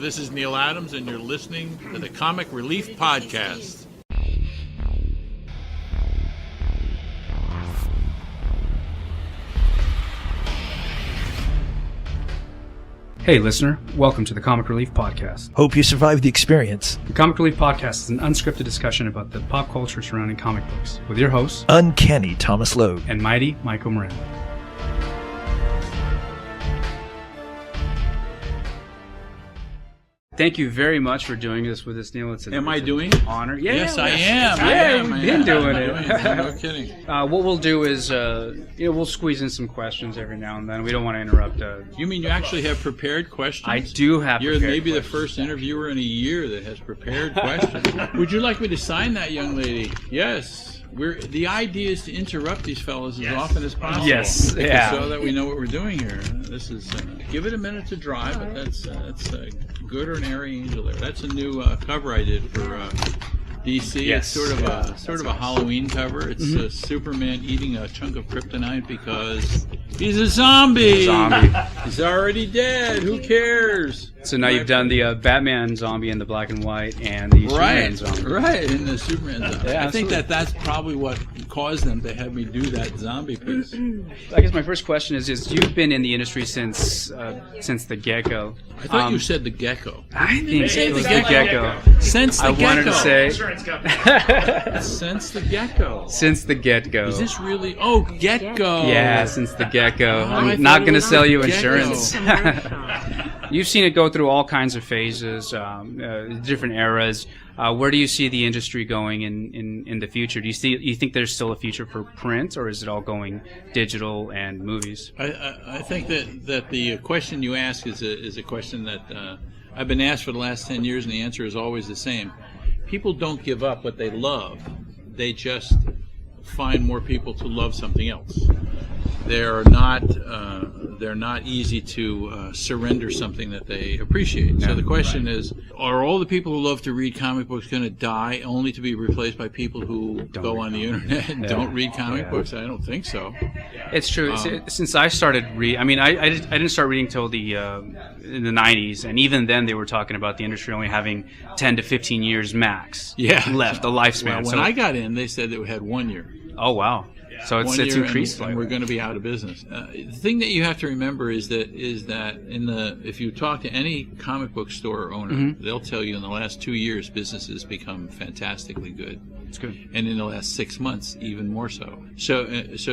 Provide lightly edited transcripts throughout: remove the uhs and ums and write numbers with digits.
This is Neal Adams, and you're listening to the Comic Relief Podcast. Hey listener, welcome to the Comic Relief Podcast. Hope you survived the experience. The Comic Relief Podcast is an unscripted discussion about the pop culture surrounding comic books with your hosts, Uncanny Thomas Logue and Mighty Michael Moran. Thank you very much for doing this with us, Neal. Am I doing an honor? Yeah, yes, I am. We've been doing it. No kidding. What we'll do is, we'll squeeze in some questions every now and then. We don't want to interrupt. You mean you actually have prepared questions? I do have. You're maybe the first interviewer in a year that has prepared questions. Would you like me to sign that, young lady? Yes. The idea is to interrupt these fellows as often as possible. Yes, yeah. So that we know what we're doing here. This is give it a minute to dry, but that's good or an airy angel there. That's a new cover I did for DC. Yes. It's sort of a Halloween cover. It's Superman eating a chunk of kryptonite because he's a zombie. He's already dead. Who cares? So now you've done the Batman zombie in the black and white and the Superman zombie. Right, in the Superman zombie. Yeah, I think that's probably what caused them to have me do that zombie piece. I guess my first question is you've been in the industry since the get-go. I thought you said the gecko. I think it was the gecko. Since the I gecko. wanted to say Since the gecko. since the get-go. Is this really? Oh, get-go. Yeah, since the get-go. I I'm not thought it going to was sell you gecko. insurance. You've seen it go through all kinds of phases, different eras. Where do you see the industry going in the future? Do you think there's still a future for print, or is it all going digital and movies? I think that the question you ask is a question that I've been asked for the last 10 years, and the answer is always the same. People don't give up what they love. They just find more people to love something else. They're not easy to surrender something that they appreciate. So the question is, are all the people who love to read comic books going to die only to be replaced by people who go on the internet and don't read comic books? I don't think so. It's true. Since I started reading, I didn't start reading till in the 90s, and even then they were talking about the industry only having 10 to 15 years max left, the lifespan. Well, when I got in, they said they had 1 year. Oh, wow. So it's increased. And we're going to be out of business. The thing that you have to remember is that if you talk to any comic book store owner, they'll tell you in the last 2 years business has become fantastically good. It's good. And in the last 6 months, even more so. So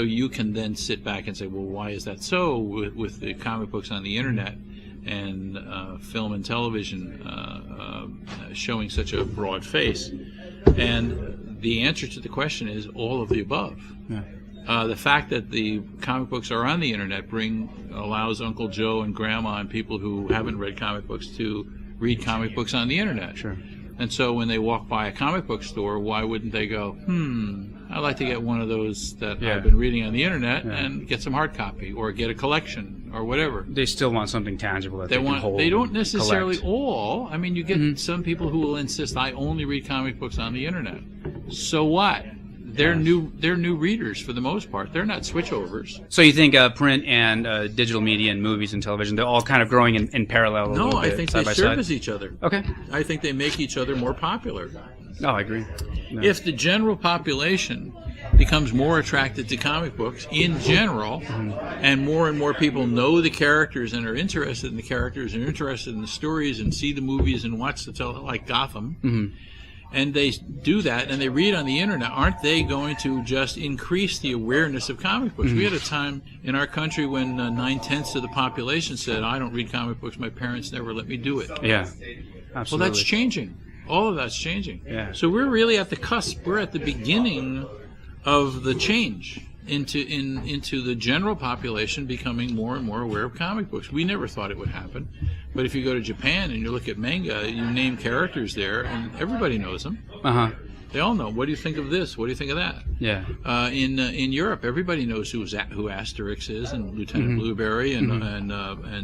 you can then sit back and say, well, why is that so with the comic books on the internet and film and television showing such a broad face? And the answer to the question is all of the above. Yeah. The fact that the comic books are on the internet allows Uncle Joe and Grandma and people who haven't read comic books to read comic books on the internet. Sure. And so when they walk by a comic book store, why wouldn't they go, I'd like to get one of those that I've been reading on the internet and get some hard copy or get a collection or whatever. They still want something tangible that they can hold. They don't necessarily collect. all. I mean, you get some people who will insist, I only read comic books on the internet. So what? They're new readers for the most part. They're not switchovers. So you think print and digital media and movies and television, they're all kind of growing in parallel a little bit? No, I think they service each other. Okay. I think they make each other more popular. Oh, I agree. No. If the general population becomes more attracted to comic books in general, and more people know the characters and are interested in the characters and are interested in the stories and see the movies and watch like Gotham, and they do that and they read on the internet, aren't they going to just increase the awareness of comic books? We had a time in our country when 9/10 of the population said, I don't read comic books, my parents never let me do it. Yeah, absolutely. Well, that's changing. All of that's changing. Yeah. So we're really at the cusp. We're at the beginning of the change into the general population becoming more and more aware of comic books. We never thought it would happen. But if you go to Japan and you look at manga, you name characters there, and everybody knows them. They all know. What do you think of this? What do you think of that? Yeah. In Europe, everybody knows who Asterix is, and Lieutenant Blueberry, and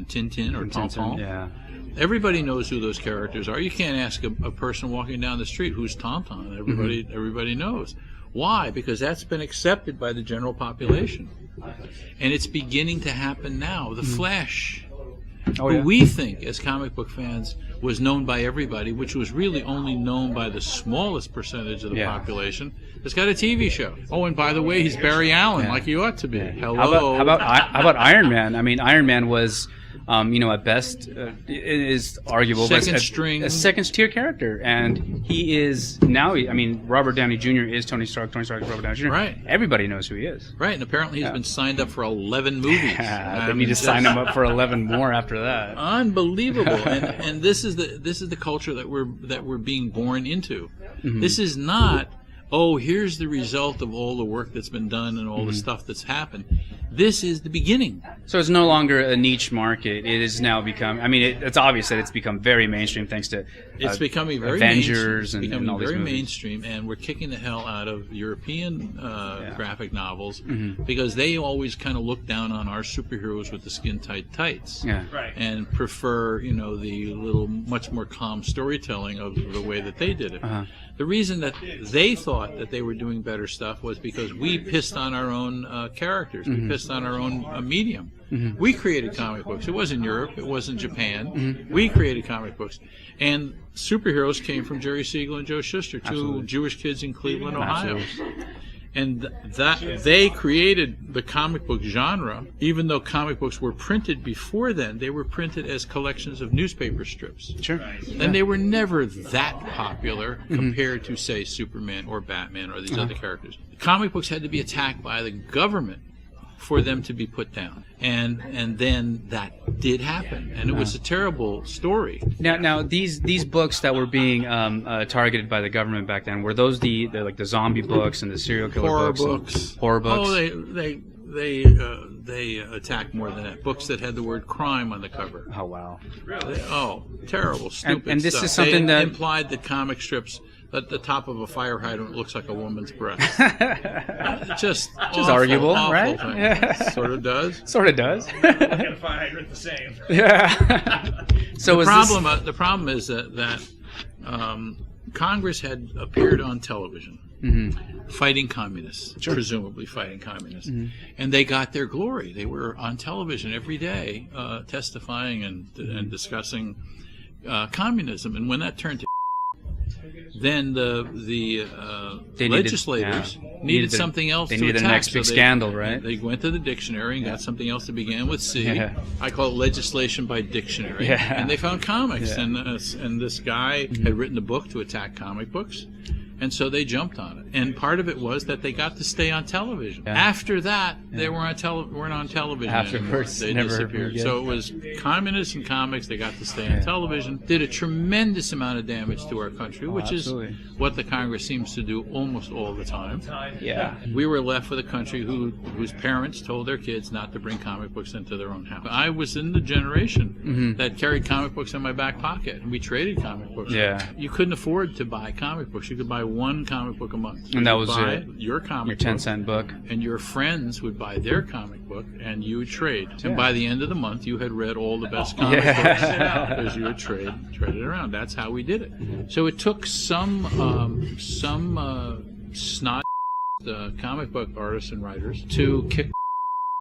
Tintin or Tonton. Yeah. Everybody knows who those characters are. You can't ask a person walking down the street who's Tonton. Everybody knows. Why? Because that's been accepted by the general population. And it's beginning to happen now. The Flash Oh, who yeah. we think, as comic book fans, was known by everybody, which was really only known by the smallest percentage of the population, has got a TV show. Oh, and by the way, he's Barry Allen, like he ought to be. Hello. How about Iron Man? I mean, Iron Man was, at best, is arguable, Second but string. a second-tier character, and he is now. Robert Downey Jr. is Tony Stark. Tony Stark is Robert Downey Jr. Right. Everybody knows who he is. Right, and apparently he's been signed up for 11 movies. They need to sign him up for 11 more after that. Unbelievable, and this is the culture that we're being born into. Mm-hmm. This is not, oh, here's the result of all the work that's been done and all the stuff that's happened. This is the beginning. So it's no longer a niche market. It has now become. I mean, it's obvious that it's become very mainstream thanks to It's becoming very Avengers mainstream. It's and becoming all these very movies. mainstream, and we're kicking the hell out of European graphic novels because they always kind of look down on our superheroes with the skin-tight tights. Yeah. Right. And prefer, the little, much more calm storytelling of the way that they did it. The reason that they thought that they were doing better stuff was because we pissed on our own characters. We pissed on our own medium. We created comic books. It wasn't Europe. It wasn't Japan. We created comic books. And superheroes came from Jerry Siegel and Joe Shuster, two Jewish kids in Cleveland, Ohio. Absolutely. And that they created the comic book genre. Even though comic books were printed before then, they were printed as collections of newspaper strips. Sure. And they were never that popular compared to, say, Superman or Batman or these other characters. Comic books had to be attacked by the government for them to be put down. And then that did happen. And it was a terrible story. Now these books that were being targeted by the government back then, were those the zombie books and the serial killer Horror books? books. Horror books. Oh, they attacked more than that. Books that had the word crime on the cover. Oh, wow. Terrible, stupid and this stuff. is something they that implied that comic strips at the top of a fire hydrant looks like a woman's breast. Just awful, arguable, awful right? thing. Yeah. Sort of does. Sort of does. Look at a fire hydrant the same. Yeah. So The problem is that Congress had appeared on television fighting communists, presumably fighting communists, and they got their glory. They were on television every day testifying and discussing communism. And when that turned to then the legislators needed something else to attack. They needed the next big scandal, right? They went to the dictionary and got something else that began with C. Yeah. I call it legislation by dictionary. Yeah. And they found comics, Yeah. and this guy had written a book to attack comic books. And so they jumped on it. And part of it was that they got to stay on television. Yeah. After that, they weren't on television Afterwards, anymore. They never disappeared. again. So it was communists and comics. They got to stay on television. Did a tremendous amount of damage to our country, which absolutely. is what the Congress seems to do almost all the time. Yeah. We were left with a country whose parents told their kids not to bring comic books into their own house. I was in the generation that carried comic books in my back pocket, and we traded comic books. Yeah. You couldn't afford to buy comic books. You could buy one comic book a month. And that You'd was buy your comic your book, 10-cent book. and your friends would buy their comic book, and you would trade. And by the end of the month, you had read all the best comic books because you would trade it around. That's how we did it. So it took some snot comic book artists and writers to kick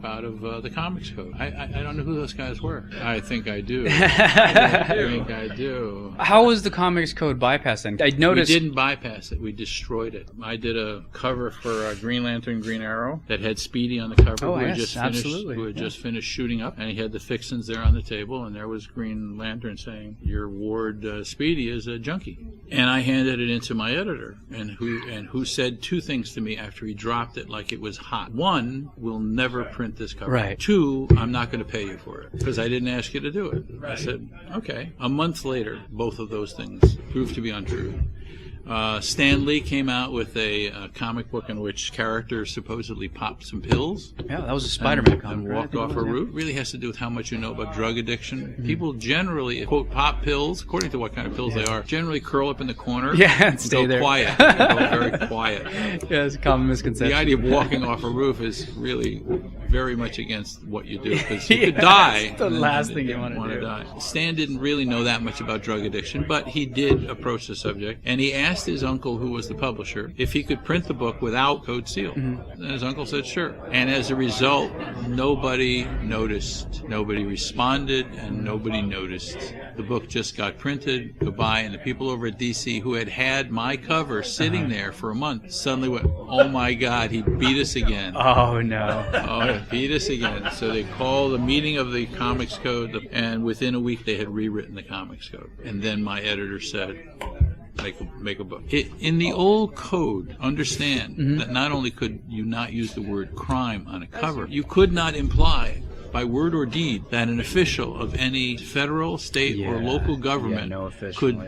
out of the Comics Code. I don't know who those guys were. I think I do. I think I do. How was the Comics Code bypassed then? I noticed. We didn't bypass it. We destroyed it. I did a cover for Green Lantern, Green Arrow that had Speedy on the cover. Oh, who had yes, just finished, absolutely. Who had just finished shooting up, and he had the fixins there on the table, and there was Green Lantern saying, "Your ward Speedy is a junkie." And I handed it into my editor, and who said two things to me after he dropped it like it was hot. One, we'll never print this cover. Right. Two, I'm not going to pay you for it because I didn't ask you to do it. I said, okay. A month later, both of those things proved to be untrue. Stan Lee came out with a comic book in which characters supposedly popped some pills. Yeah, that was a Spider-Man and comic. walked off a roof. It really has to do with how much you know about drug addiction. People generally, quote, pop pills, according to what kind of pills they are, generally curl up in the corner and stay go there. quiet. Go very quiet. Yeah, it's a common misconception. The idea of walking off a roof is really very much against what you do because you could die. That's the and then last you thing you didn't want to do. die. Stan didn't really know that much about drug addiction, but he did approach the subject, and he asked his uncle, who was the publisher, if he could print the book without Code Seal. And his uncle said, sure. And as a result, nobody noticed, nobody responded, and nobody noticed. The book just got printed, goodbye, and the people over at DC who had my cover sitting there for a month suddenly went, oh my God, he beat us again. Oh no. Oh, he beat us again. So they called a meeting of the Comics Code, and within a week they had rewritten the Comics Code. And then my editor said, make a book. In the old code, understand that not only could you not use the word crime on a cover, you could not imply by word or deed that an official of any federal, state, or local government could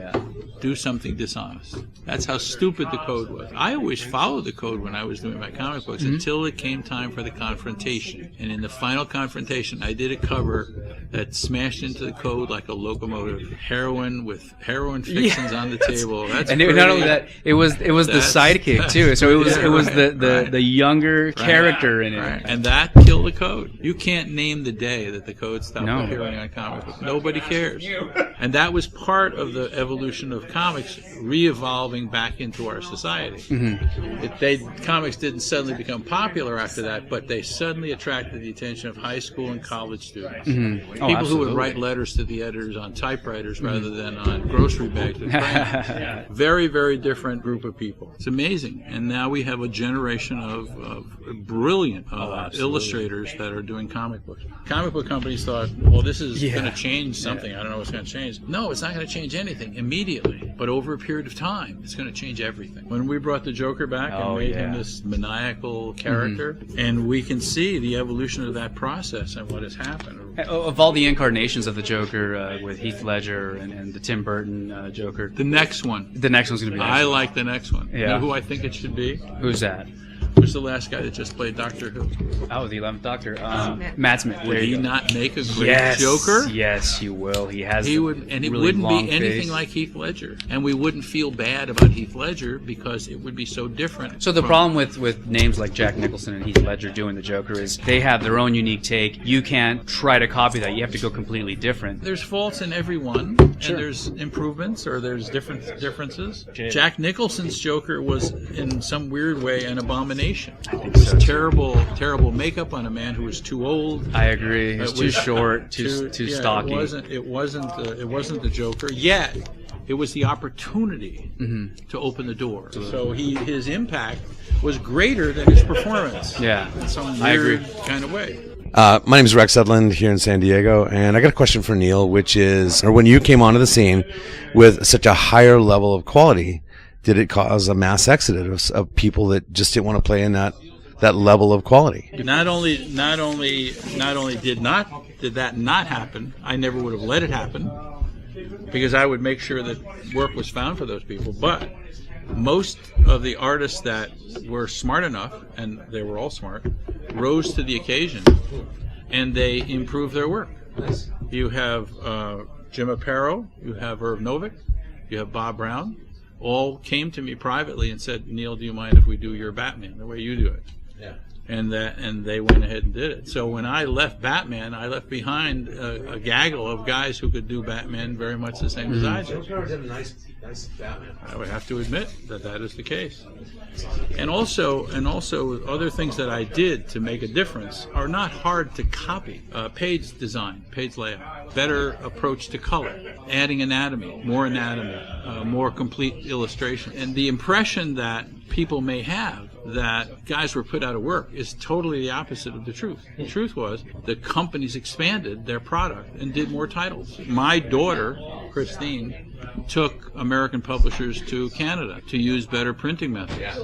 do something dishonest. That's how stupid the code was. I always followed the code when I was doing my comic books until it came time for the confrontation. And in the final confrontation, I did a cover that smashed into the code like a locomotive. Heroin with heroin fixings on the table. That's and pretty, not only that, it was the sidekick too. So it was the younger character in it. Right. And that killed the code. You can't name the day that the code stopped appearing on comic books. Nobody cares. And that was part of the evolution of comics re-evolving back into our society. Comics didn't suddenly become popular after that, but they suddenly attracted the attention of high school and college students. People who would write letters to the editors on typewriters rather than on grocery bags with crayons. Very, very different group of people. It's amazing. And now we have a generation of brilliant illustrators that are doing comic books. Comic book companies thought, well, this is going to change something. I don't know what's going to change. No, it's not going to change anything immediately. But over a period of time, it's going to change everything. When we brought the Joker back and made him this maniacal character, and we can see the evolution of that process and what has happened. Of all the incarnations of the Joker with Heath Ledger and the Tim Burton Joker. The next one. The next one's going to be I like the next one. Yeah. You know who I think it should be? Who's that? Who's the last guy that just played Doctor Who? Oh, the 11th Doctor. Matt Smith. Would he not make a great Joker? Yes, he will. He has. He would, and it really wouldn't be long anything face. like Heath Ledger, and we wouldn't feel bad about Heath Ledger because it would be so different. So the problem with names like Jack Nicholson and Heath Ledger doing the Joker is they have their own unique take. You can't try to copy that. You have to go completely different. There's faults in every one, and there's improvements or there's differences. Jack Nicholson's Joker was, in some weird way, an abomination. I think It was so. terrible makeup on a man who was too old. I agree. It's too short, too yeah, stocky. It wasn't the Joker. Yet it was the opportunity to open the door. So his impact was greater than his performance. Yeah, in some I agree. weird kind of way. My name is Rex Edlund here in San Diego, and I got a question for Neal, which is, or when you came onto the scene with such a higher level of quality, did it cause a mass exodus of people that just didn't want to play in that level of quality? Not only did that not happen, I never would have let it happen because I would make sure that work was found for those people. But most of the artists that were smart enough, and they were all smart, rose to the occasion and they improved their work. You have Jim Aparo, you have Irv Novick, you have Bob Brown, all came to me privately and said, Neal, do you mind if we do your Batman the way you do it? Yeah. And they went ahead and did it. So when I left Batman, I left behind a gaggle of guys who could do Batman very much the same as I did. Joe did a nice Batman. I would have to admit that is the case. And also other things that I did to make a difference are not hard to copy. Page design, page layout, better approach to color, adding anatomy, more complete illustration. And the impression that people may have that guys were put out of work is totally the opposite of the truth. The truth was the companies expanded their product and did more titles. My daughter, Christine, took American publishers to Canada to use better printing methods.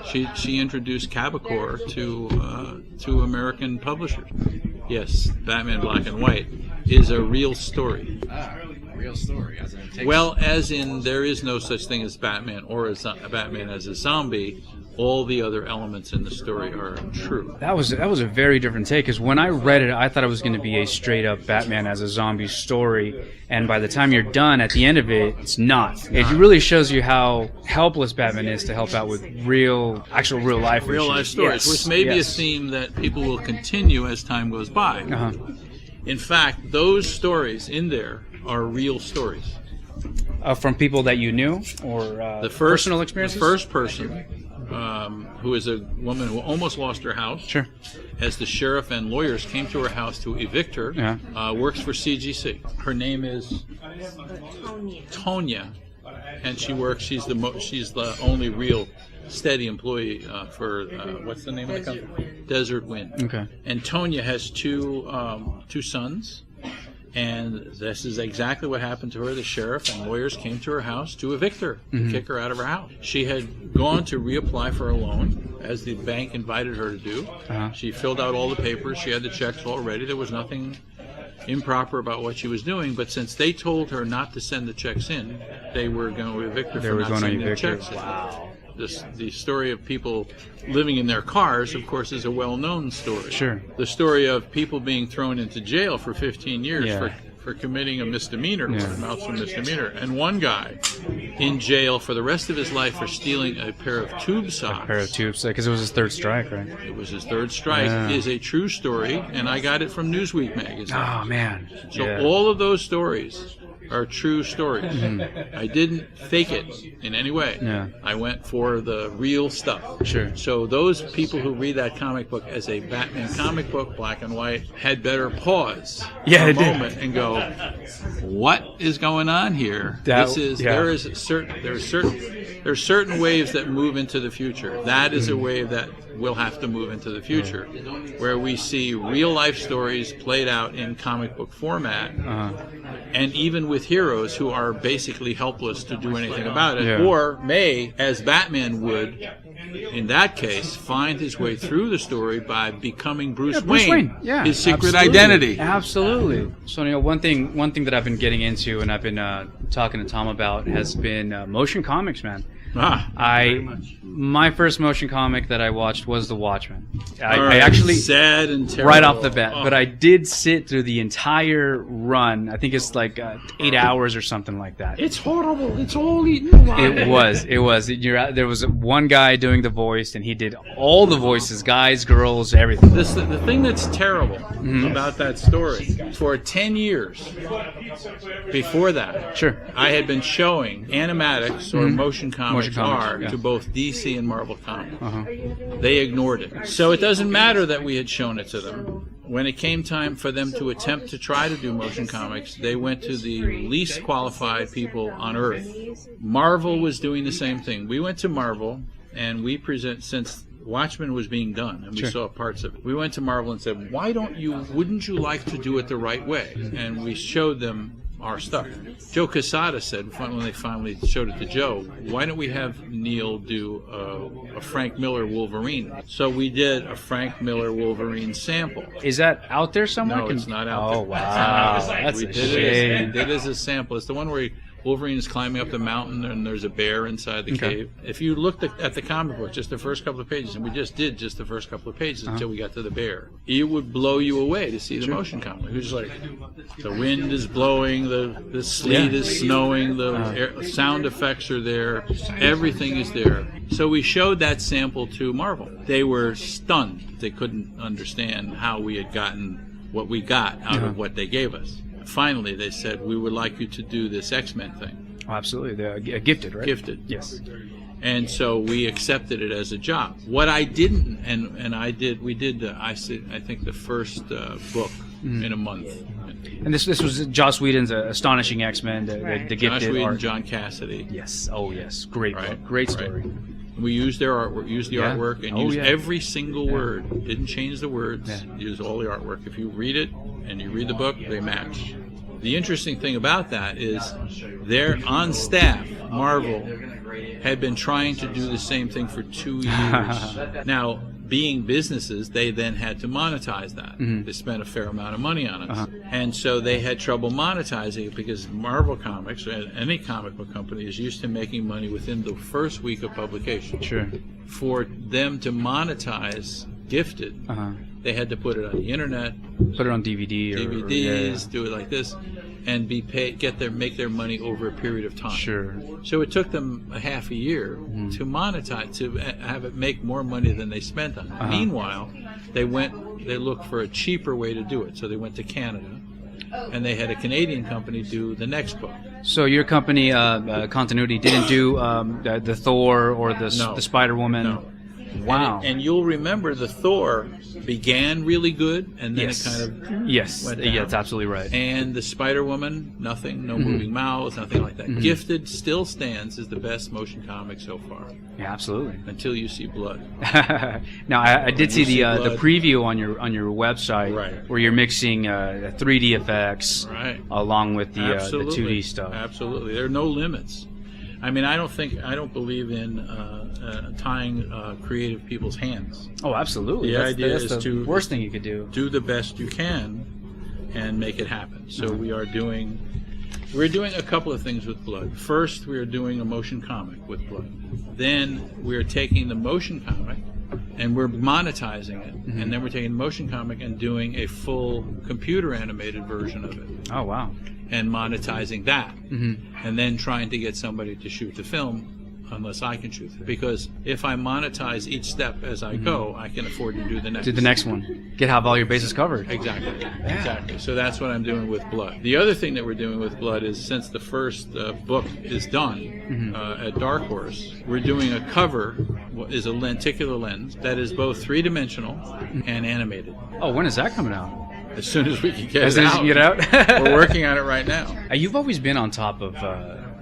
She introduced Cabacore to American publishers. Yes, Batman Black and White is a real story. Real story, as in Well, as in there is no such thing as Batman or Batman as a zombie. all the other elements in the story are true. That was a very different take, because when I read it, I thought it was going to be a straight up Batman as a zombie story, and by the time you're done, at the end of it, it's not. It really shows you how helpless Batman is to help out with actual real life Stories, Yes. which may be a Yes. theme that people will continue as time goes by. Uh-huh. In fact, those stories in there are real stories. From people that you knew, or personal experiences? The first person, who is a woman who almost lost her house, Sure. as the sheriff and lawyers came to her house to evict her, Yeah. works for CGC. Her name is Tonya, and she's the only real steady employee for what's the name of the company? Desert Wind. Okay. And Tonya has two sons. And this is exactly what happened to her. The sheriff and lawyers came to her house to evict her, to kick her out of her house. She had gone to reapply for a loan, as the bank invited her to do. Uh-huh. She filled out all the papers. She had the checks all ready. There was nothing improper about what she was doing. But since they told her not to send the checks in, they were going to evict her for not sending the checks in. Wow. The story of people living in their cars, of course, is a well-known story. Sure. The story of people being thrown into jail for 15 years Yeah. for committing a misdemeanor, Yeah. amounts to a misdemeanor, and one guy in jail for the rest of his life for stealing a pair of tube socks. Pair of tubes, because it was his third strike, right? It was his third strike. Yeah. Is a true story, and I got it from Newsweek magazine. Oh man. So Yeah. all of those stories are true stories. I didn't fake it in any way. Yeah. I went for the real stuff. Sure. So those people who read that comic book as a Batman comic book, black and white, had better pause Yeah, for a it did. moment and go, "What is going on here? That- This is yeah. there's certain waves that move into the future. That is a wave that will have to move into the future, where we see real life stories played out in comic book format." And even with heroes who are basically helpless to do anything about it, Yeah. or may, as Batman would, in that case, find his way through the story by becoming Bruce Wayne. Yeah, his secret absolutely. identity. Absolutely. So, Neal, one thing that I've been getting into and I've been talking to Tom about has been motion comics, man. My first motion comic that I watched was The Watchmen. I actually sad and terrible. right off the bat, but I did sit through the entire run. I think it's like 8 hours or something like that. It's horrible. It's all eaten alive. It was. There was one guy doing the voice, and he did all the voices, guys, girls, everything. The thing that's terrible about that story, for 10 years before that, Sure. I had been showing animatics or motion comics, yeah. to both DC and Marvel Comics. They ignored it. So it doesn't matter that we had shown it to them. When it came time for them to attempt to try to do motion comics, they went to the least qualified people on Earth. Marvel was doing the same thing. We went to Marvel, and we since Watchmen was being done, and we saw parts of it. We went to Marvel and said, wouldn't you like to do it the right way? And we showed them our stuff. Joe Quesada said, when they finally showed it to Joe, why don't we have Neal do a Frank Miller Wolverine? So we did a Frank Miller Wolverine sample. Is that out there somewhere? No, it's not out there. Oh, wow. It's not out there. That's We a did shame. it as a sample. It's the one where Wolverine is climbing up the mountain and there's a bear inside the cave. If you looked at the comic book, just the first couple of pages, and we just did just the first couple of pages until we got to the bear, it would blow you away to see the motion comic. It was like the wind is blowing, the sleet is snowing, the sound effects are there, everything is there. So we showed that sample to Marvel. They were stunned. They couldn't understand how we had gotten what we got out of what they gave us. Finally, they said, we would like you to do this X-Men thing. Oh, absolutely. They're gifted, right? Gifted. Yes. And so we accepted it as a job. What I didn't, we did I think the first book in a month. And this was Joss Whedon's Astonishing X-Men, the Josh gifted Whedon, art. John Cassidy. Yes. Oh, yes. Great Right, book. Great story. right. We used their artwork, used the Yeah. artwork, and Oh, used yeah. every single word. Didn't change the words. Yeah. Used all the artwork. If you read it and you read the book, they match. The interesting thing about that is they're on staff. Marvel had been trying to do the same thing for 2 years. Now, being businesses, they then had to monetize that. They spent a fair amount of money on it. And so they had trouble monetizing it because Marvel Comics, or any comic book company, is used to making money within the first week of publication. Sure. For them to monetize Gifted, they had to put it on the internet, Put it on DVD or DVDs, do it like this, and be paid, make their money over a period of time. Sure. So it took them a half a year to monetize, to have it make more money than they spent on it. Meanwhile, they looked for a cheaper way to do it. So they went to Canada, and they had a Canadian company do the next book. So your company, Continuity, didn't do the Thor or the Spider-Woman? No. Wow. And you'll remember the Thor began really good, and then it kind of went down. Yeah, that's absolutely right. And the Spider-Woman, nothing, no moving mouths, nothing like that. Gifted still stands as the best motion comic so far. Yeah, absolutely. Until you see blood. Now, I did see the blood. preview on your website, Right. where you're mixing 3D effects Right. along with the Absolutely. 2D stuff. Absolutely. There are no limits. I mean, I don't believe in tying creative people's hands. Oh, absolutely. The That's idea is the to worst thing you could do. do the best you can and make it happen. So we're doing a couple of things with Blood. First, we are doing a motion comic with Blood. Then we're taking the motion comic and we're monetizing it. And then we're taking the motion comic and doing a full computer animated version of it Oh, wow. and monetizing that. And then trying to get somebody to shoot the film, unless I can shoot it. Because if I monetize each step as I go, I can afford to do the next. Do the next one. Have all your bases covered. Exactly. Exactly. So that's what I'm doing with Blood. The other thing that we're doing with Blood is, since the first book is done at Dark Horse, we're doing a cover, what is a lenticular lens that is both three-dimensional and animated. Oh, when is that coming out? As soon as we can get As it soon as out. you get out? We're working on it right now. You've always been on top of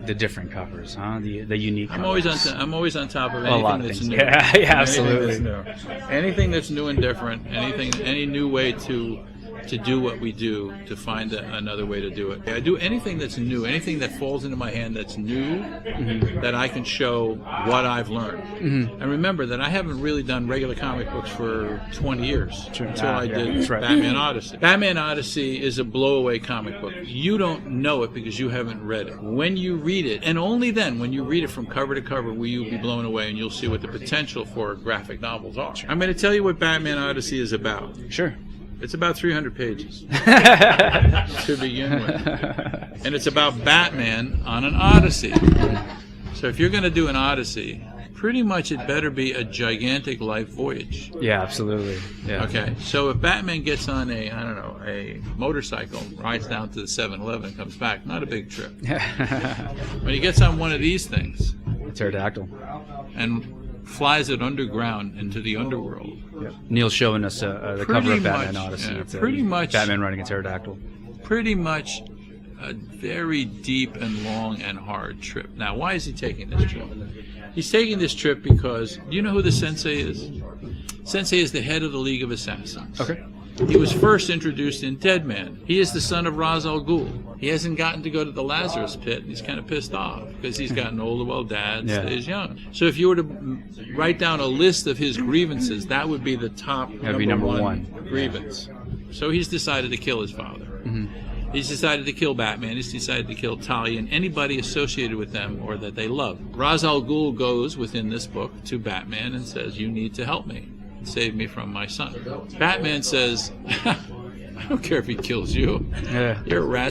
the different covers, huh? The unique I'm covers. always on top of A lot anything of that's things. new. Yeah, Anything absolutely. that's new. Anything that's new and different. Any new way to do what we do, to find another way to do it. I do anything that's new, anything that falls into my hand that's new, that I can show what I've learned. And remember that I haven't really done regular comic books for 20 years until I did that's right. Batman Odyssey. Batman Odyssey is a blowaway comic book. You don't know it because you haven't read it. When you read it, and only then, when you read it from cover to cover, will you be blown away, and you'll see what the potential for graphic novels are. I'm going to tell you what Batman Odyssey is about. Sure. It's about 300 pages to begin with. And it's about Batman on an Odyssey. So if you're going to do an Odyssey, pretty much it better be a gigantic life voyage. Yeah, absolutely. Yeah. Okay, so if Batman gets on a motorcycle, rides down to the 7-Eleven, comes back, not a big trip. When he gets on one of these things Pterodactyl. and flies it underground into the underworld, Yep. Neil's showing us the cover of Batman Odyssey. yeah, It's, pretty much Batman riding a pterodactyl. pretty much a very deep and long and hard trip. Now, why is he taking this trip? He's taking this trip because, do you know who the Sensei is? Sensei is the head of the League of Assassins. Okay. He was first introduced in Dead Man. He is the son of Ra's al Ghul. He hasn't gotten to go to the Lazarus Pit, and he's kind of pissed off because he's gotten older while Dad stays young. So if you were to write down a list of his grievances, that would be the top That'd be number one. grievance. So he's decided to kill his father. He's decided to kill Batman. He's decided to kill Talia and anybody associated with them or that they love. Ra's al Ghul goes within this book to Batman and says, "You need to help me. Save me from my son." Batman says, "I don't care if he kills you. Yeah. You're a rat."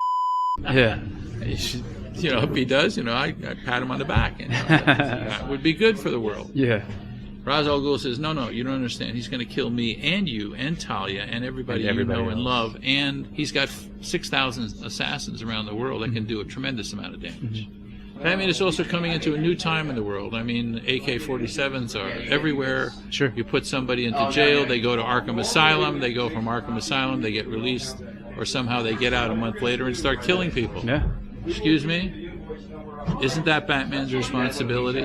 Yeah. If he does, I pat him on the back. That would be good for the world. Yeah. Ra's al Ghul says, no, you don't understand. He's going to kill me and you and Talia and everybody you know and love. And he's got 6,000 assassins around the world that can do a tremendous amount of damage. Batman is also coming into a new time in the world. I mean, AK-47s are everywhere. Sure. You put somebody into jail, they go to Arkham Asylum, they go from Arkham Asylum, they get released, or somehow they get out a month later and start killing people. Yeah. Excuse me? Isn't that Batman's responsibility?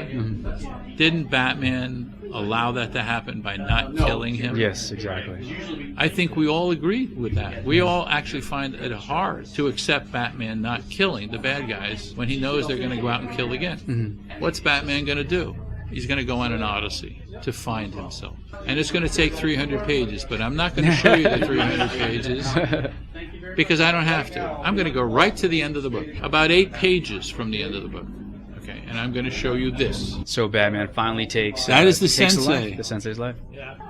Didn't Batman allow that to happen by not killing him? Yes, exactly. I think we all agree with that. We all actually find it hard to accept Batman not killing the bad guys when he knows they're going to go out and kill again. What's Batman going to do? he's going to go on an odyssey to find himself. And it's going to take 300 pages, but I'm not going to show you the 300 pages because I don't have to. I'm going to go right to the end of the book, about 8 pages from the end of the book. Okay, and I'm going to show you this. So Batman finally takes... That is the takes sensei. The sensei's life.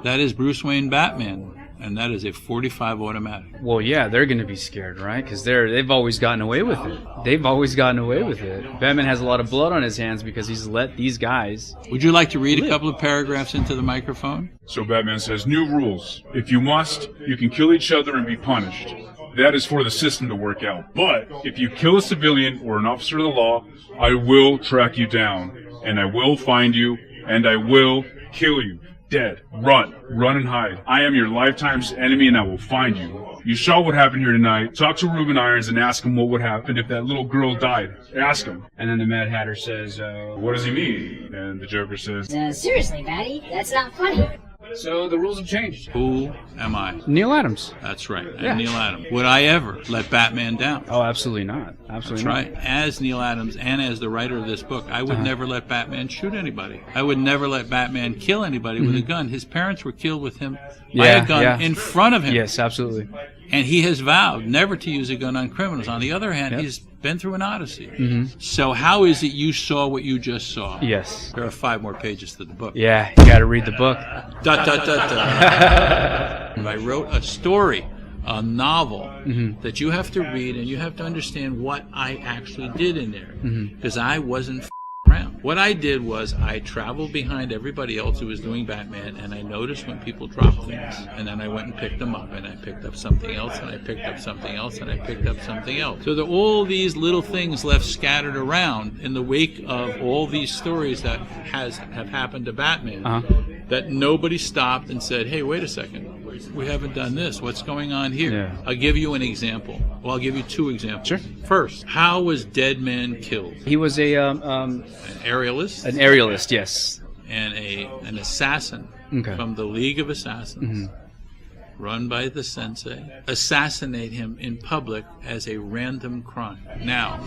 That is Bruce Wayne Batman, and that is a 45 automatic. Well, yeah, they're going to be scared, right? Because they've always gotten away with it. They've always gotten away with it. Batman has a lot of blood on his hands because he's let these guys... Would you like to read a couple of paragraphs into the microphone? So Batman says, new rules. If you must, you can kill each other and be punished. That is for the system to work out. But if you kill a civilian or an officer of the law, I will track you down, and I will find you, and I will kill you. Dead. Run. Run and hide. I am your lifetime's enemy, and I will find you. You saw what happened here tonight. Talk to Reuben Irons and ask him what would happen if that little girl died. Ask him. And then the Mad Hatter says, what does he mean? And the Joker says, seriously, Batty, that's not funny. So the rules have changed. Who am I? Neal Adams. That's right. I'm Yeah. Neal Adams. Would I ever let Batman down? Oh, absolutely not. Absolutely That's not. right. As Neal Adams and as the writer of this book, I would never let Batman shoot anybody. I would never let Batman kill anybody with a gun. His parents were killed with him by a gun in front of him. Yes, absolutely. And he has vowed never to use a gun on criminals. On the other hand, he's been through an odyssey. So how is it you saw what you just saw? Yes. There are 5 more pages to the book. Yeah, you got to read the book. Dot, dot, dot, dot. I wrote a story, a novel, that you have to read, and you have to understand what I actually did in there. Because I wasn't around. What I did was I traveled behind everybody else who was doing Batman, and I noticed when people dropped things. And then I went and picked them up, and I picked up something else, and I picked up something else, and I picked up something else. So there are all these little things left scattered around in the wake of all these stories that have happened to Batman that nobody stopped and said, hey, wait a second. We haven't done this. What's going on here? Yeah. I'll give you an example. Well, I'll give you 2 examples. Sure. First, how was Dead Man killed? He was An aerialist an aerialist, yes. and an assassin Okay. from the League of Assassins, run by the Sensei, assassinate him in public as a random crime. Now,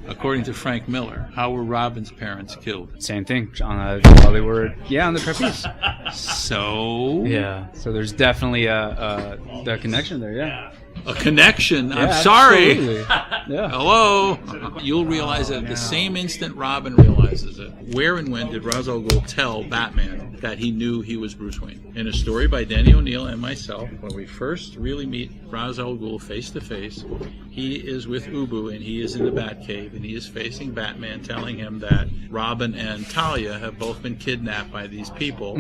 according to Frank Miller, how were Robin's parents killed? Same thing. While they were, on the trapeze. So, Yeah. So there's definitely the connection there. Yeah. a connection. Yeah, I'm sorry. absolutely. Yeah. Hello. You'll realize that at the same instant Robin realizes it. Where and when did Ra's al Ghul tell Batman that he knew he was Bruce Wayne? In a story by Denny O'Neil and myself, when we first really meet Ra's al Ghul face to face, he is with Ubu and he is in the Batcave and he is facing Batman, telling him that Robin and Talia have both been kidnapped by these people.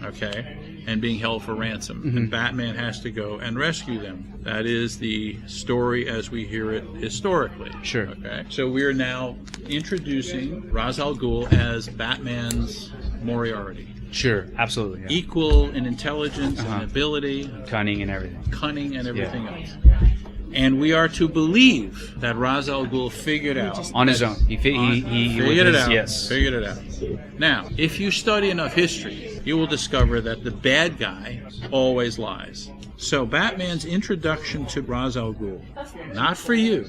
Okay, and being held for ransom. And Batman has to go and rescue them. That is the story as we hear it historically. Sure. Okay, so we are now introducing Ra's al Ghul as Batman's Moriarty. Sure. Absolutely. Yeah. Equal in intelligence and ability, Cunning and everything. cunning and everything else. And we are to believe that Ra's al Ghul figured out On his own. He figured it out. Yes. Figured it out. Now, if you study enough history, you will discover that the bad guy always lies. So Batman's introduction to Ra's al Ghul, not for you,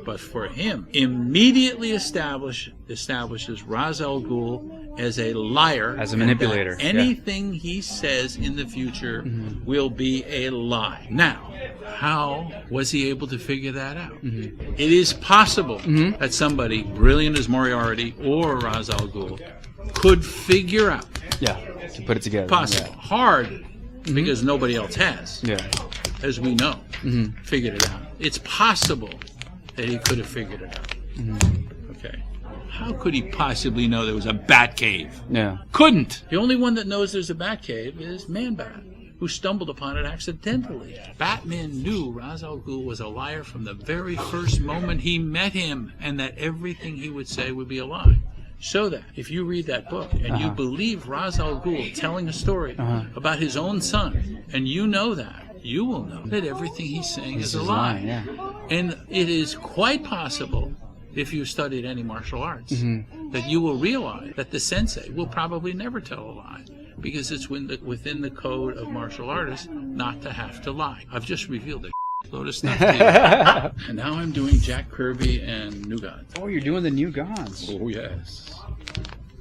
but for him, immediately establishes Ra's al Ghul as a liar, As a and manipulator, that anything he says in the future will be a lie. Now, how was he able to figure that out? It is possible that somebody brilliant as Moriarty or Ra's al Ghul could figure out. Yeah. To put it together. Possible. Hard, because nobody else has, Yeah. as we know, figured it out. It's possible that he could have figured it out. Okay. How could he possibly know there was a Batcave? Yeah. Couldn't. The only one that knows there's a Batcave is Man-Bat, who stumbled upon it accidentally. Batman knew Ra's al Ghul was a liar from the very first moment he met him, and that everything he would say would be a lie. So that if you read that book and you believe Ra's al Ghul telling a story about his own son, and you know that, you will know that everything he's saying is a lie. Yeah. And it is quite possible, if you studied any martial arts, that you will realize that the sensei will probably never tell a lie, because it's within the code of martial artists not to have to lie. I've just revealed a load of stuff to you. And now I'm doing Jack Kirby and New Gods. Oh, you're doing the new gods. Oh, yes.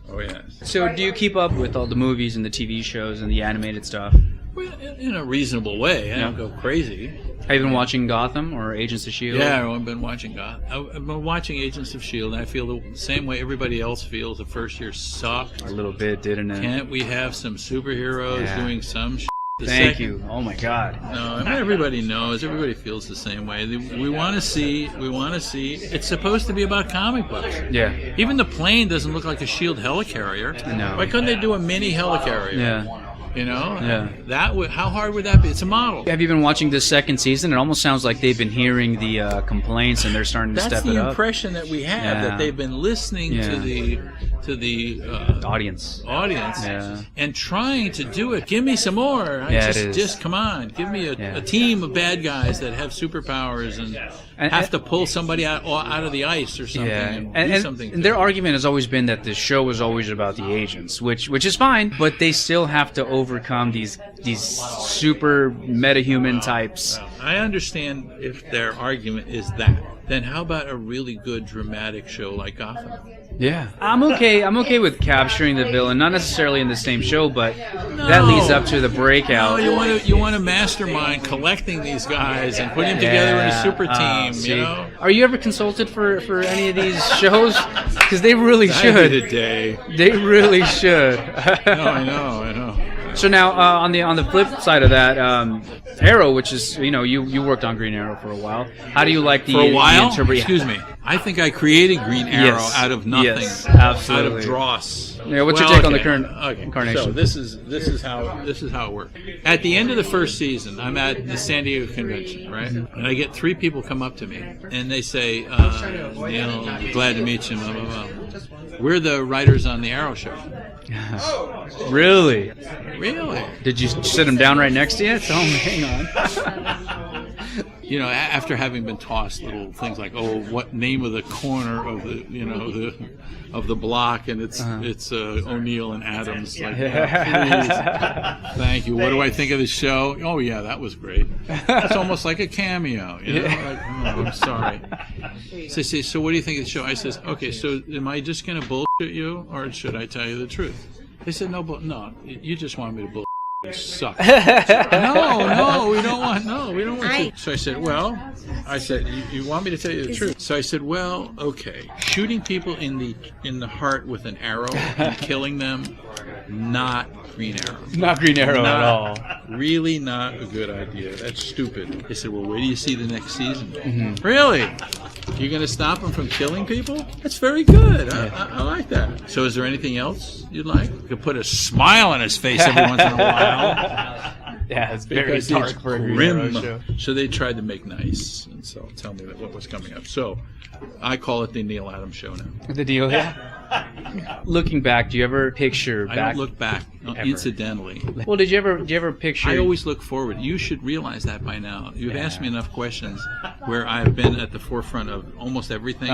Oh yes. So do you keep up with all the movies and the TV shows and the animated stuff? Well, in a reasonable way. I don't go crazy. Have you been watching Gotham or Agents of S.H.I.E.L.D.? Yeah, I've been watching God. I've been watching Agents of S.H.I.E.L.D. and I feel the same way everybody else feels. The first year sucked. A little bit, didn't it? Can't we have some superheroes doing some shit? Thank you. Oh my God. No, I mean, everybody knows. Everybody feels the same way. We want to see. It's supposed to be about comic books. Yeah. Even the plane doesn't look like a Shield helicarrier. No. Why couldn't they do a mini helicarrier? Yeah. You know? Yeah. How hard would that be? It's a model. Have you been watching this second season? It almost sounds like they've been hearing the complaints and they're starting to step it up. That's the impression that we have, that they've been listening to the audience and trying to do it. Give me some more. Just come on. Give me a team of bad guys that have superpowers and have to pull somebody out of the ice or something and do something. And their argument has always been that the show was always about the agents, which is fine, but they still have to overcome these super metahuman types. I understand if their argument is that. Then how about a really good dramatic show like Gotham? Yeah, I'm okay with capturing the villain, not necessarily in the same show, but that leads up to the breakout. No, you want a mastermind collecting these guys and putting them together in a super team. You know? Are you ever consulted for any of these shows? Because they really should. I did a day. They really should. No, I know. So now, on the flip side of that, Arrow, which is you worked on Green Arrow for a while. How do you like the for a while? Excuse me. I think I created Green Arrow out of nothing. Yes, absolutely. Out of dross. Yeah, what's your take on the current incarnation? So this is how it worked. At the end of the first season, I'm at the San Diego convention, right? And I get 3 people come up to me and they say, Neal, glad to meet you, blah, blah, blah. We're the writers on the Arrow show. Really? Did you sit them down right next to you? Tell them, hang on. After having been tossed little things like, what name of the corner of the block, and it's O'Neal and Adams. Like, please, thank you. What do I think of the show? Oh yeah, that was great. It's almost like a cameo. I'm sorry. So they say, so what do you think of the show? I says, okay, so am I just going to bullshit you, or should I tell you the truth? They said, no, you just want me to bullshit. You suck. No, we don't want to. So I said, you want me to tell you the truth? So I said, well, okay. Shooting people in the heart with an arrow and killing them, not Green Arrow. Not Green Arrow at all. Really not a good idea. That's stupid. They said, well, where do you see the next season? Mm-hmm. Really? You're going to stop them from killing people? That's very good. I like that. So is there anything else you'd like? You could put a smile on his face every once in a while. Yeah, it's very dark for a grim. show. So they tried to make nice, and so tell me what was coming up. So I call it the Neal Adams show now. The deal, yeah. Looking back, do you ever picture back? I don't look back, incidentally. Well, did you ever picture? I always look forward. You should realize that by now. You've asked me enough questions where I've been at the forefront of almost everything.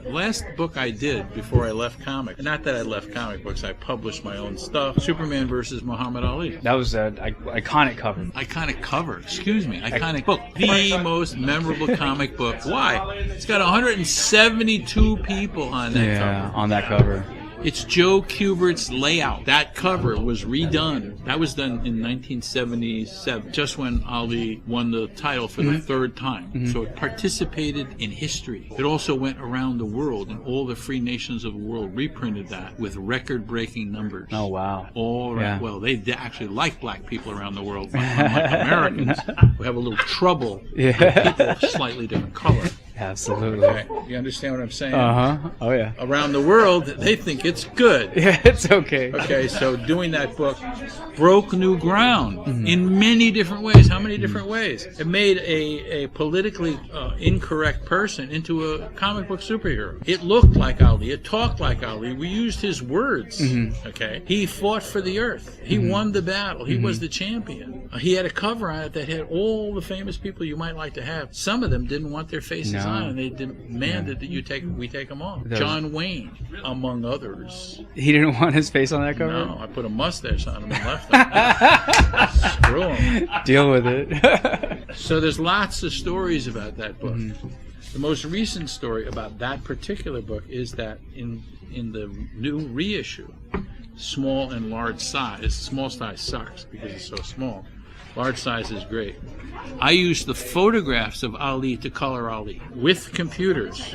The last book I did before I left comic, not that I left comic books, I published my own stuff, Superman versus Muhammad Ali. That was an iconic cover. Iconic book. The most memorable comic book. Why? It's got 172 people on that cover. Yeah, on that cover. It's Joe Kubert's layout. That cover was redone. That was done in 1977, just when Ali won the title for the third time. So it participated in history. It also went around the world, and all the free nations of the world reprinted that with record-breaking numbers. Oh, wow. All right. Yeah. Well, they actually like black people around the world, unlike Americans. We have a little trouble with people of slightly different color. Absolutely. Okay. You understand what I'm saying? Oh, yeah. Around the world, they think it's good. Yeah, it's okay. Okay, so doing that book broke new ground in many different ways. How many different ways? It made a politically incorrect person into a comic book superhero. It looked like Ali. It talked like Ali. We used his words. Okay, he fought for the earth. He won the battle. He was the champion. He had a cover on it that had all the famous people you might like to have. Some of them didn't want their faces on, and they demanded that we take them off. John Wayne, among others. He didn't want his face on that cover? No, I put a mustache on him and left him. Screw him. Deal with it. So there's lots of stories about that book. The most recent story about that particular book is that in the new reissue, small and large size, small size sucks because it's so small. Large size is great. I used the photographs of Ali to color Ali. With computers,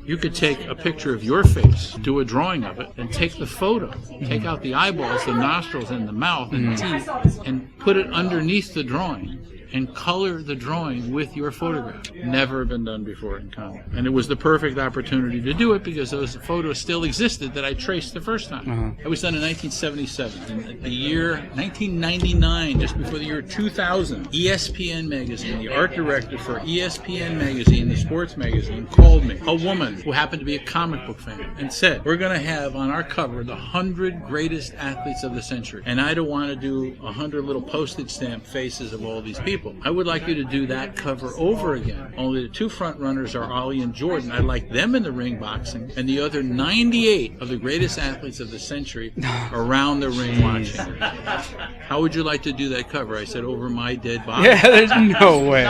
you could take a picture of your face, do a drawing of it, and take the photo, take out the eyeballs, the nostrils, and the mouth, and the teeth, and put it underneath the drawing, and color the drawing with your photograph. Never been done before in comic. And it was the perfect opportunity to do it because those photos still existed that I traced the first time. It was done in 1977. In the year 1999, just before the year 2000, ESPN magazine, the art director for ESPN magazine, the sports magazine, called me, a woman who happened to be a comic book fan, and said, we're going to have on our cover the 100 greatest athletes of the century. And I don't want to do 100 little postage stamp faces of all these people. I would like you to do that cover over again. Only the two front runners are Ali and Jordan. I'd like them in the ring boxing, and the other 98 of the greatest athletes of the century around the ring watching. How would you like to do that cover? I said, over my dead body. Yeah, there's no way.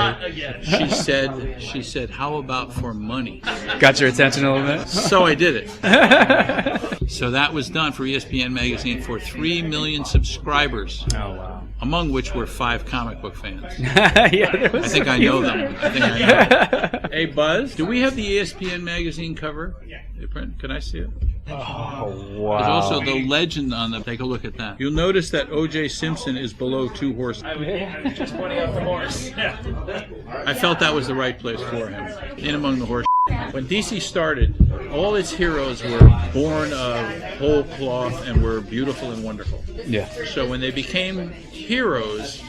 She said, how about for money? Got your attention a little bit? So I did it. So that was done for ESPN magazine for 3 million subscribers. Oh, wow. Among which were 5 comic book fans. Yeah, I think I know them. Hey, Buzz, do we have the ESPN magazine cover? Can I see it? Oh, wow. There's also the legend on them. Take a look at that. You'll notice that O.J. Simpson is below 2 horses. Just pointing out the horse. I felt that was the right place for him, in among the horses. When DC started, all its heroes were born of whole cloth and were beautiful and wonderful. Yeah. So when they became heroes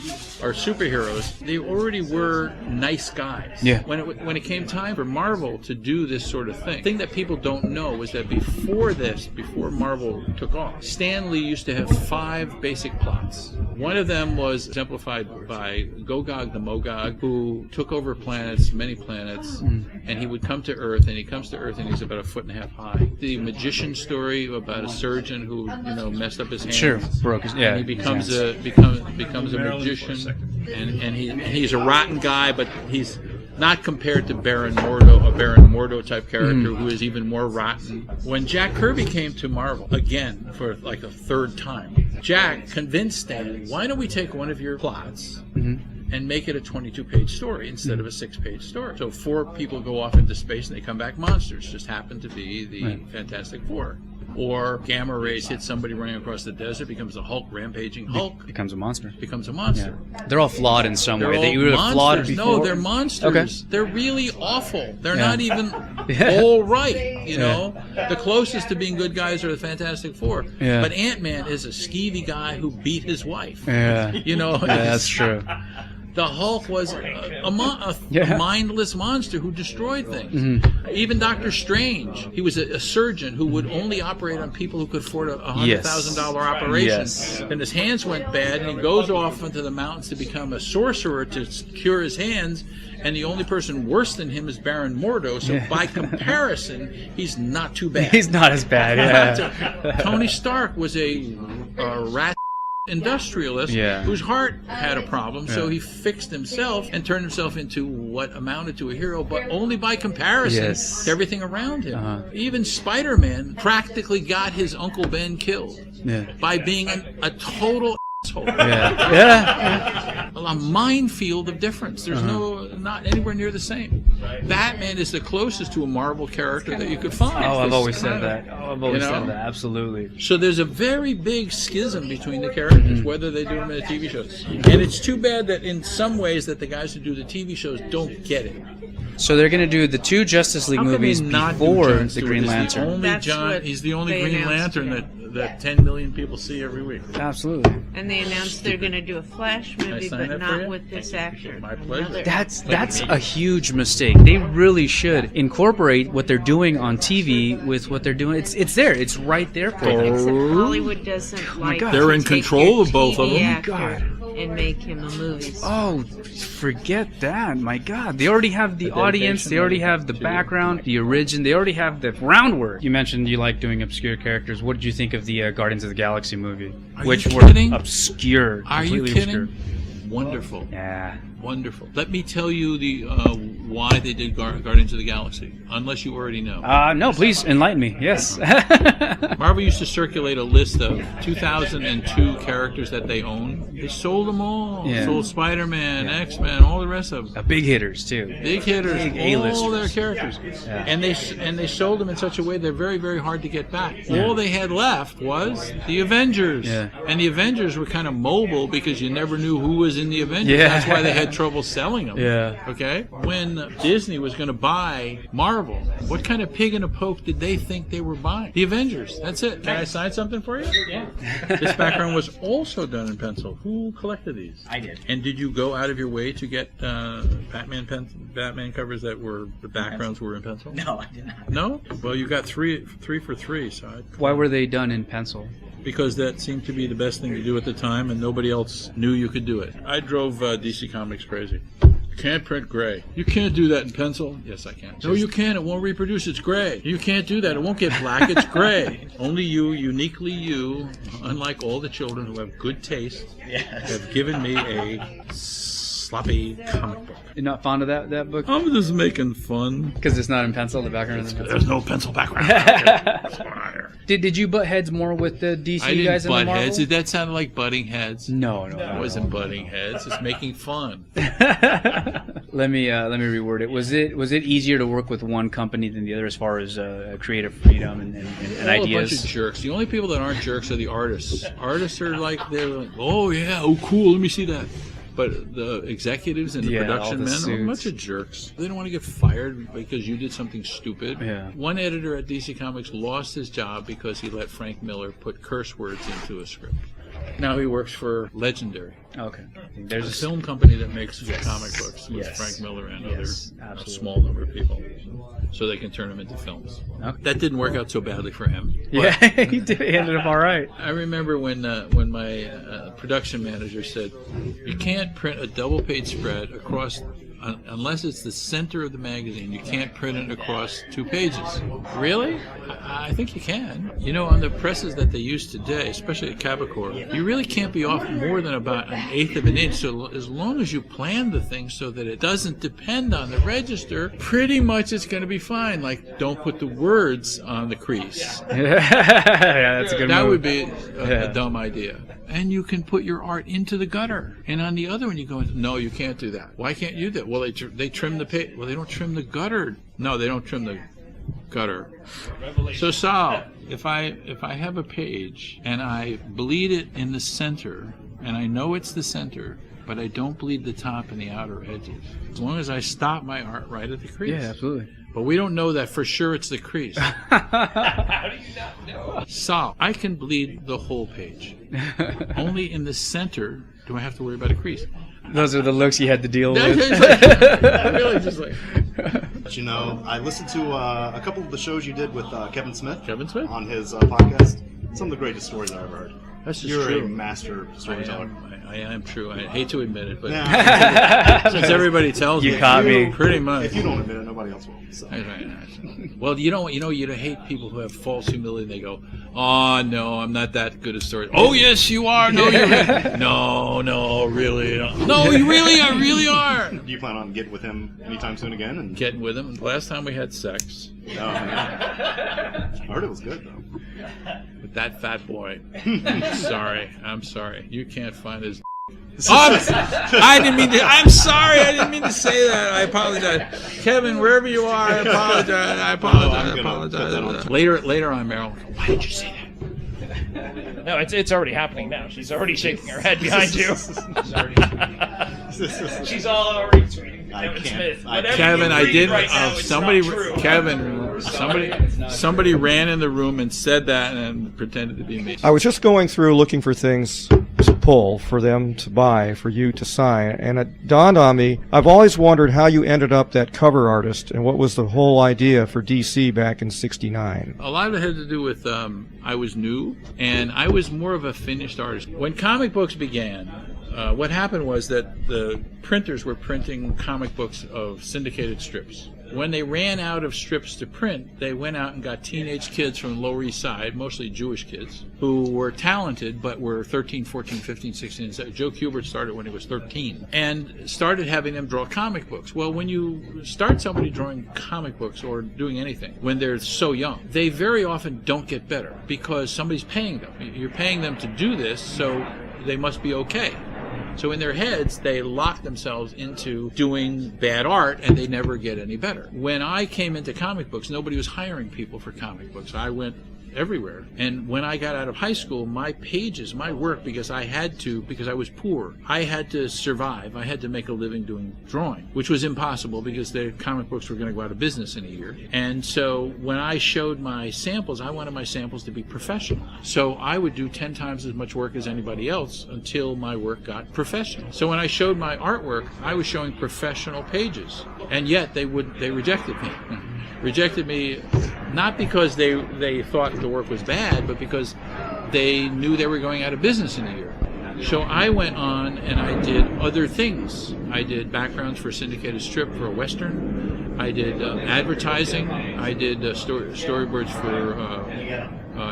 or superheroes, they already were nice guys. Yeah. When it came time for Marvel to do this sort of thing, the thing that people don't know is that before Marvel took off, Stan Lee used to have 5 basic plots. One of them was exemplified by Gogog the Mogog, who took over planets, many planets, and he would come to Earth, and he comes to Earth and he's about 1.5 feet high. The magician story about a surgeon who messed up his hand. Sure, broke his, yeah. And he becomes a magician, and he's a rotten guy, but he's not compared to Baron Mordo, a Baron Mordo type character who is even more rotten. When Jack Kirby came to Marvel, again, for like a 3rd time, Jack convinced Stan, why don't we take one of your plots and make it a 22-page story instead of a 6-page story? So 4 people go off into space and they come back monsters. Just happen to be the Fantastic Four. Or gamma rays hit somebody running across the desert, becomes a Hulk, rampaging Hulk. Becomes a monster. Becomes a monster. Yeah. They're all flawed in some way. They're They were all flawed monsters. before. No, they're monsters. Okay. They're really awful. They're Yeah. not even all right, you know. The closest to being good guys are the Fantastic Four. Yeah. But Ant-Man is a skeevy guy who beat his wife. Yeah. You know. Yeah, that's true. The Hulk was a mindless monster who destroyed things. Mm-hmm. Even Doctor Strange, he was a surgeon who would only operate on people who could afford a $100,000 operation. Yes. And his hands went bad, and he goes off into the mountains to become a sorcerer to cure his hands. And the only person worse than him is Baron Mordo. So by comparison, he's not too bad. He's not as bad. Yeah. Tony Stark was a rat industrialist whose heart had a problem, so he fixed himself and turned himself into what amounted to a hero, but only by comparison to everything around him. Even Spider-Man practically got his Uncle Ben killed by being a total asshole. A minefield of difference. There's not anywhere near the same. Batman is the closest to a Marvel character that you could find. Oh, I've always said that. Said that. Absolutely. So there's a very big schism between the characters, whether they do them in the TV shows. And it's too bad that in some ways that the guys who do the TV shows don't get it. So they're going to do the 2 Justice League movies before the Green Lantern. He's the only Green Lantern that 10 million people see every week. Absolutely. And they announced they're going to do a Flash movie, but not with this actor. My pleasure. That's a huge mistake. They really should incorporate what they're doing on TV with what they're doing. It's there. It's right there for them. Except Hollywood doesn't like God. to They're in take control your of both of TV them. actor and make him a movie star. Oh, forget that. My God. They already have the audience. They already have the background, the origin. They already have the groundwork. You mentioned you like doing obscure characters. What did you think of the Guardians of the Galaxy movie? Are which you were kidding? obscure. Are you completely kidding? Obscure. Wonderful. Yeah. Wonderful. Let me tell you the why they did Guardians of the Galaxy, unless you already know. No, please enlighten me. Yes. Marvel used to circulate a list of 2002 characters that they own. They sold them all. Yeah. Sold Spider-Man, X-Men, all the rest of them. Big hitters too. Big hitters, Big all their A-listers. characters, Yeah. and they sold them in such a way they're very, very hard to get back. All they had left was the Avengers, Yeah. and the Avengers were kind of mobile because you never knew who was in the Avengers. Yeah. That's why they had trouble selling them. Yeah. Okay. When Disney was going to buy Marvel, what kind of pig in a poke did they think they were buying? The Avengers. That's it. Can I sign something for you? Yeah. This background was also done in pencil. Who collected these? I did. And did you go out of your way to get Batman covers that were the backgrounds were in pencil? No, I did not. No? Well, you got three for three. So Why were they done in pencil? because that seemed to be the best thing to do at the time, and nobody else knew you could do it. I drove DC Comics crazy. You can't print gray. You can't do that in pencil. Yes, I can. No, you can't. It won't reproduce. It's gray. You can't do that. It won't get black. It's gray. Only you, uniquely you, unlike all the children who have good taste, have given me a sloppy comic book. You're not fond of that book? I'm just making fun. Because it's not in pencil, the background is in pencil. There's no pencil background. Did you butt heads more with the DC I didn't guys in the butt Marvel? heads. Did that sound like butting heads? No. It wasn't butting heads. It's making fun. Let me reword it. Was it easier to work with one company than the other as far as creative freedom and All ideas? a bunch of jerks. The only people that aren't jerks are the artists. Artists are they're like, oh yeah, oh cool, let me see that. But the executives and the Yeah, production all the men are a bunch suits. of jerks. They don't want to get fired because you did something stupid. Yeah. One editor at DC Comics lost his job because he let Frank Miller put curse words into a script. Now he works for Legendary, Okay. a There's film company that makes comic books with Yes. Frank Miller and Yes, a absolutely. small number of people, so they can turn them into films. Okay. That didn't work out so badly for him. Yeah, he did. He ended up all right. I remember when my production manager said, "You can't print a double-page spread across unless it's the center of the magazine. You can't print it across 2 pages." Really? I think you can. You know, on the presses that they use today, especially at Cabacor, you really can't be off more than about 1/8 of an inch. So as long as you plan the thing so that it doesn't depend on the register, pretty much it's going to be fine. Like, don't put the words on the crease. Yeah, that's a good That move. would be Yeah. a dumb idea. And you can put your art into the gutter. And on the other one, you go, no, you can't do that. Why can't you do that? Well, they trim the page. Well, they don't trim the gutter. No, they don't trim the gutter. So Sal, if I have a page and I bleed it in the center, and I know it's the center, but I don't bleed the top and the outer edges, as long as I stop my art right at the crease. Yeah, absolutely. But we don't know that for sure it's the crease. So, I can bleed the whole page. Only in the center do I have to worry about a crease. Those are the looks you had to deal with. Really just like But, you know, I listened to a couple of the shows you did with Kevin Smith. Kevin Smith? On his podcast. Some of the greatest stories I've ever heard. That's just You're true. a master storyteller. I am true. I hate to admit it, but Nah. since everybody tells You me, caught me. pretty much. If you don't admit it, nobody else will. So. Right. Well, you hate people who have false humility. They go, "Oh no, I'm not that good a story." Oh yes, you are. No, you're right. No, really. No, you really are. Do you plan on getting with him anytime soon again? And Getting with him. Last time we had sex Oh, man. I heard it was good though. with that fat boy. I'm sorry. You can't find his. I didn't mean to. I'm sorry. I didn't mean to say that. I apologize, Kevin. Wherever you are, I apologize. I apologize. Later on, Meryl. Why did you say that? No, it's already happening now. She's already shaking her head behind you. She's already tweeting I Kevin can't- Smith. I Whatever Kevin, you I read didn't. right now, it's Somebody, not true. Kevin, somebody ran in the room and said that and pretended to be me. I was just going through looking for things to pull for them to buy, for you to sign, and it dawned on me, I've always wondered how you ended up that cover artist and what was the whole idea for DC back in '69. A lot of it had to do with I was new, and I was more of a finished artist. When comic books began, what happened was that the printers were printing comic books of syndicated strips. When they ran out of strips to print, they went out and got teenage kids from the Lower East Side, mostly Jewish kids, who were talented but were 13, 14, 15, 16. So Joe Kubert started when he was 13 and started having them draw comic books. Well, when you start somebody drawing comic books or doing anything when they're so young, they very often don't get better because somebody's paying them. You're paying them to do this, so they must be okay. So in their heads, they lock themselves into doing bad art, and they never get any better. When I came into comic books, nobody was hiring people for comic books. I went everywhere. And when I got out of high school, my pages, my work, because I was poor, I had to survive. I had to make a living doing drawing, which was impossible because the comic books were going to go out of business in a year. And so when I showed my samples, I wanted my samples to be professional. So I would do 10 times as much work as anybody else until my work got professional. So when I showed my artwork, I was showing professional pages. And yet they rejected me. Rejected me not because they thought the work was bad, but because they knew they were going out of business in a year. So I went on and I did other things. I did backgrounds for a syndicated strip for a Western. I did advertising. I did storyboards for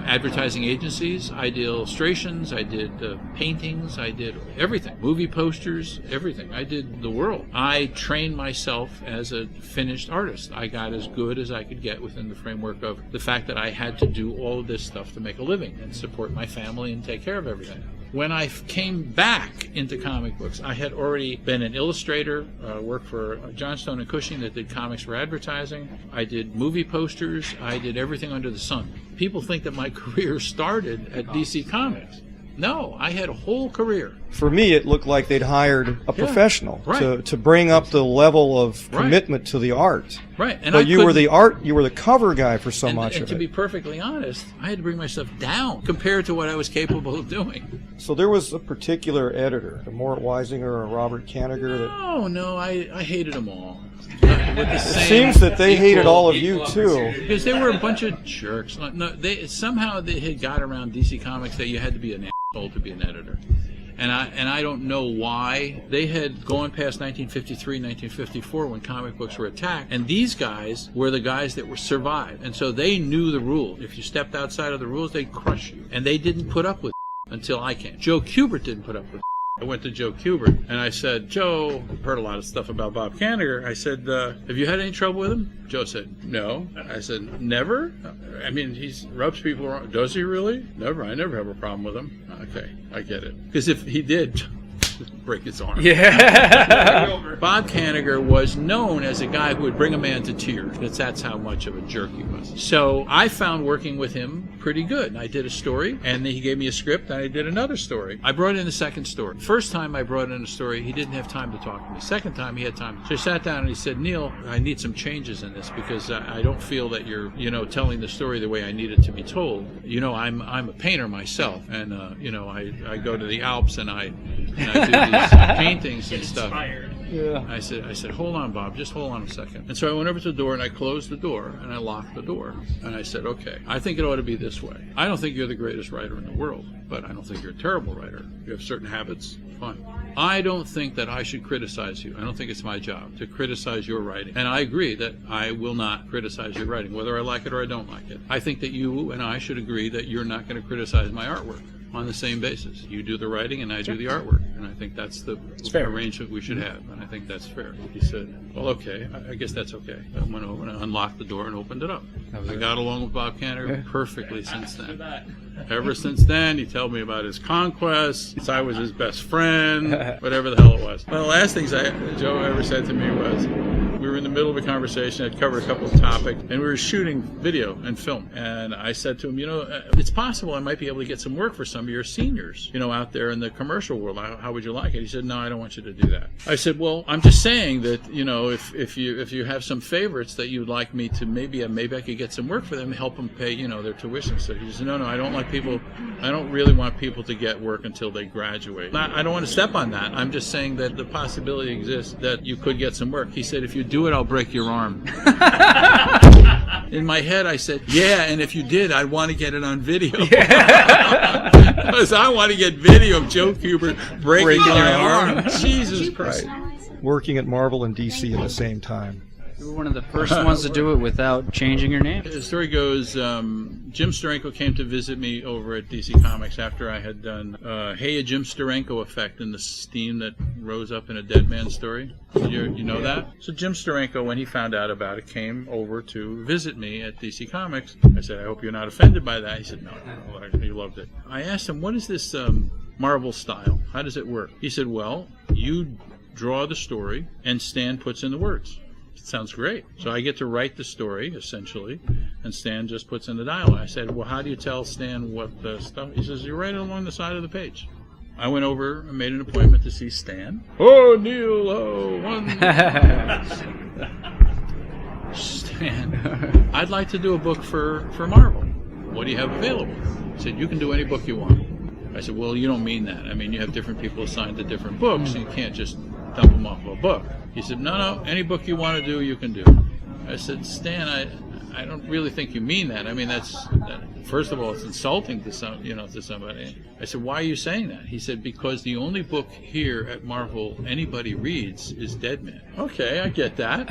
advertising agencies. I did illustrations. I did paintings. I did everything. Movie posters, everything. I did the world. I trained myself as a finished artist. I got as good as I could get within the framework of the fact that I had to do all of this stuff to make a living and support my family and take care of everything. When I came back into comic books, I had already been an illustrator, worked for Johnstone & Cushing that did comics for advertising. I did movie posters. I did everything under the sun. People think that my career started at DC Comics. No, I had a whole career. For me, it looked like they'd hired a professional to bring up the level of commitment to the art. Right, and but you were the cover guy for so much of it. And to be perfectly honest, I had to bring myself down compared to what I was capable of doing. So there was a particular editor, a Mort Weisinger or Robert Kanigher. No, I hated them all. It seems that they hated all of you too, because they were a bunch of jerks. No, somehow they had got around DC Comics that you had to be an asshole to be an editor. And I don't know why. They had gone past 1953, 1954 when comic books were attacked, and these guys were the guys that were survived. And so they knew the rules. If you stepped outside of the rules, they'd crush you. And they didn't put up with it until I came. Joe Kubert didn't put up with it. I went to Joe Kubert, and I said, Joe, I've heard a lot of stuff about Bob Kanigher. I said, have you had any trouble with him? Joe said, no. I said, never? I mean, he rubs people wrong. Does he really? Never. I never have a problem with him. Okay, I get it. Because if he did, break his arm. Yeah. Bob Kanigher was known as a guy who would bring a man to tears. That's how much of a jerk he was. So I found working with him pretty good. I did a story, and then he gave me a script, and I did another story. I brought in a second story. First time I brought in a story, he didn't have time to talk to me. Second time, he had time. So I sat down and he said, Neal, I need some changes in this because I don't feel that you're, telling the story the way I need it to be told. I'm a painter myself, and I go to the Alps and I do these paintings and stuff. Yeah. I said, hold on, Bob, just hold on a second. And so I went over to the door and I closed the door and I locked the door. And I said, okay, I think it ought to be this way. I don't think you're the greatest writer in the world, but I don't think you're a terrible writer. You have certain habits, fine. I don't think that I should criticize you. I don't think it's my job to criticize your writing. And I agree that I will not criticize your writing, whether I like it or I don't like it. I think that you and I should agree that you're not going to criticize my artwork. On the same basis. You do the writing and I do the artwork. And I think that's the arrangement we should have. And I think that's fair. He said, well, okay, I guess that's okay. I went over and I unlocked the door and opened it up. I got along with Bob Kanigher perfectly since then. Ever since then, he told me about his conquests. I was his best friend, whatever the hell it was. One of the last things Joe ever said to me was, we were in the middle of a conversation. I'd covered a couple of topics, and we were shooting video and film. And I said to him, it's possible I might be able to get some work for some of your seniors, out there in the commercial world. How would you like it? He said, no, I don't want you to do that. I said, well, I'm just saying that, if you have some favorites that you'd like me to, maybe I could get some work for them, help them pay, their tuition. So he said, no, I don't really want people to get work until they graduate. I don't want to step on that. I'm just saying that the possibility exists that you could get some work. He said, if you do it, I'll break your arm. In my head, I said, yeah, and if you did, I'd want to get it on video. Because I want to get video of Joe Kubert breaking my arm. Jesus Christ. Working at Marvel and DC at the same time. You were one of the first ones to do it without changing your name. The story goes, Jim Steranko came to visit me over at DC Comics after I had done Hey, a Jim Steranko Effect and the steam that rose up in a dead man's story. You know that? So Jim Steranko, when he found out about it, came over to visit me at DC Comics. I said, I hope you're not offended by that. He said, no, he loved it. I asked him, what is this Marvel style? How does it work? He said, well, you draw the story and Stan puts in the words. Sounds great. So I get to write the story, essentially, and Stan just puts in the dialogue. I said, well, how do you tell Stan what the stuff? He says, you write it along the side of the page. I went over and made an appointment to see Stan. Oh, Neal, Stan, I'd like to do a book for Marvel. What do you have available? He said, you can do any book you want. I said, well, you don't mean that. I mean, you have different people assigned to different books, and you can't just dump them off of a book. He said, no, any book you want to do, you can do. I said, Stan, I don't really think you mean that. I mean, first of all, it's insulting to somebody. I said, why are you saying that? He said, because the only book here at Marvel anybody reads is Dead Man. Okay, I get that.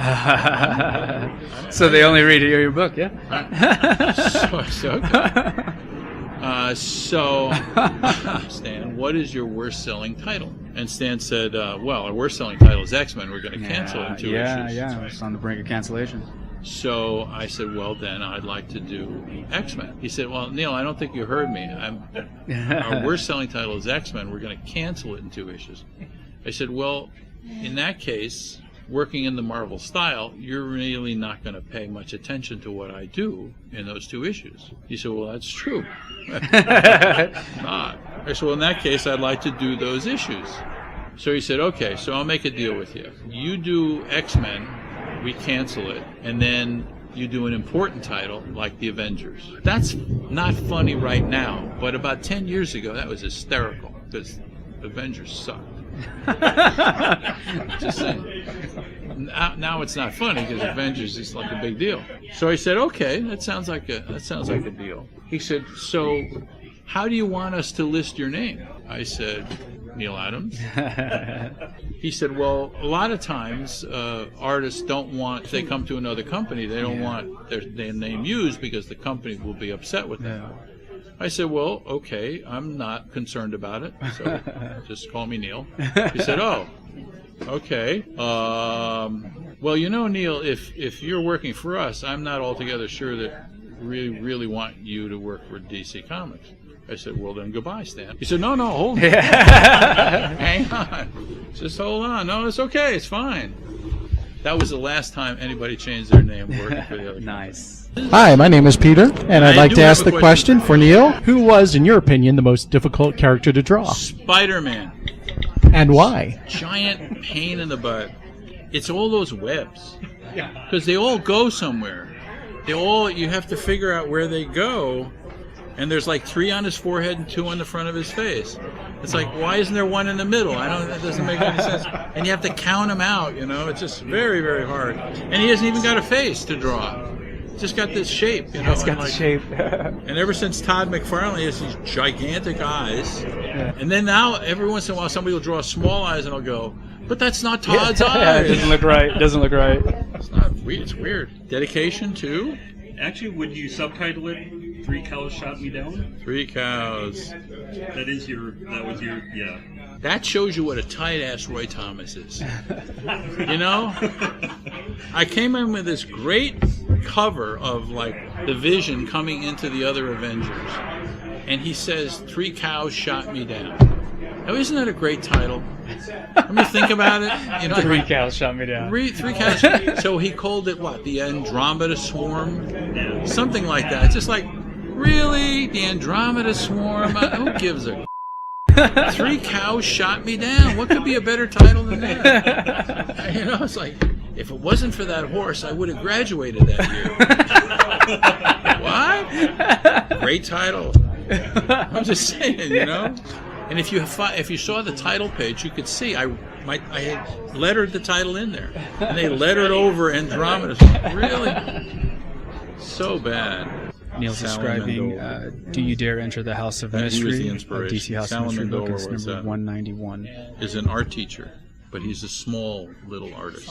So they only read your book, yeah? Stan, what is your worst selling title? And Stan said, well, our worst selling title is X-Men. We're going to cancel it in 2 issues. Yeah, it's on the brink of cancellation. So I said, well, then I'd like to do X-Men. He said, well, Neal, I don't think you heard me. Our worst selling title is X-Men. We're going to cancel it in 2 issues. I said, well, in that case, working in the Marvel style, you're really not going to pay much attention to what I do in those 2 issues. He said, well, that's true. Not. I said, well, in that case, I'd like to do those issues. So he said, okay, so I'll make a deal with you. You do X-Men, we cancel it, and then you do an important title like The Avengers. That's not funny right now, but about 10 years ago, that was hysterical, because Avengers sucked. Just saying. Now it's not funny because Avengers is like a big deal. So I said, okay, that sounds like a deal. He said, so how do you want us to list your name? I said, Neal Adams. He said, well, a lot of times artists don't want, if they come to another company, they don't want their name used because the company will be upset with them. I said, well, okay, I'm not concerned about it, so just call me Neal. He said, oh, okay. Well, you know, Neal, if you're working for us, I'm not altogether sure that we really want you to work for DC Comics. I said, well, then goodbye, Stan. He said, no, hold on. Hang on. Just hold on. No, it's okay. It's fine. That was the last time anybody changed their name working for the other company. Nice. Hi, my name is Peter, and I'd like to ask the question for Neal. Who was, in your opinion, the most difficult character to draw? Spider-Man. And why? Giant pain in the butt. It's all those webs. Because they all go somewhere. You have to figure out where they go. And there's like 3 on his forehead and 2 on the front of his face. It's like, why isn't there 1 in the middle? That doesn't make any sense. And you have to count them out, It's just very, very hard. And he hasn't even got a face to draw. He's just got this shape, It's got the shape. And ever since Todd McFarlane has these gigantic eyes. And then now, every once in a while, somebody will draw small eyes and I'll go, but that's not Todd's eyes. It doesn't look right. It's not weird. It's weird. Dedication to? Actually, would you subtitle it 3 Cows Shot Me Down? 3 Cows. That was your, yeah. That shows you what a tight-ass Roy Thomas is. I came in with this great cover of, like, the Vision coming into the other Avengers. And he says, 3 Cows Shot Me Down. Now, isn't that a great title? Let me think about it. 3 Cows Shot Me Down. 3 Cows. So he called it, what, the Andromeda Swarm? Something like that. It's just like, really? The Andromeda Swarm? Who gives a 3 Cows Shot Me Down? What could be a better title than that? It's like, if it wasn't for that horse, I would have graduated that year. What? Great title. I'm just saying, And if you saw the title page, you could see I had lettered the title in there, and they lettered over Andromeda. Really, so bad. Neal's describing Do You Dare Enter the House of Mystery? He was the inspiration. DC House of Mystery book is number 191. Is an art teacher, but he's a small little artist.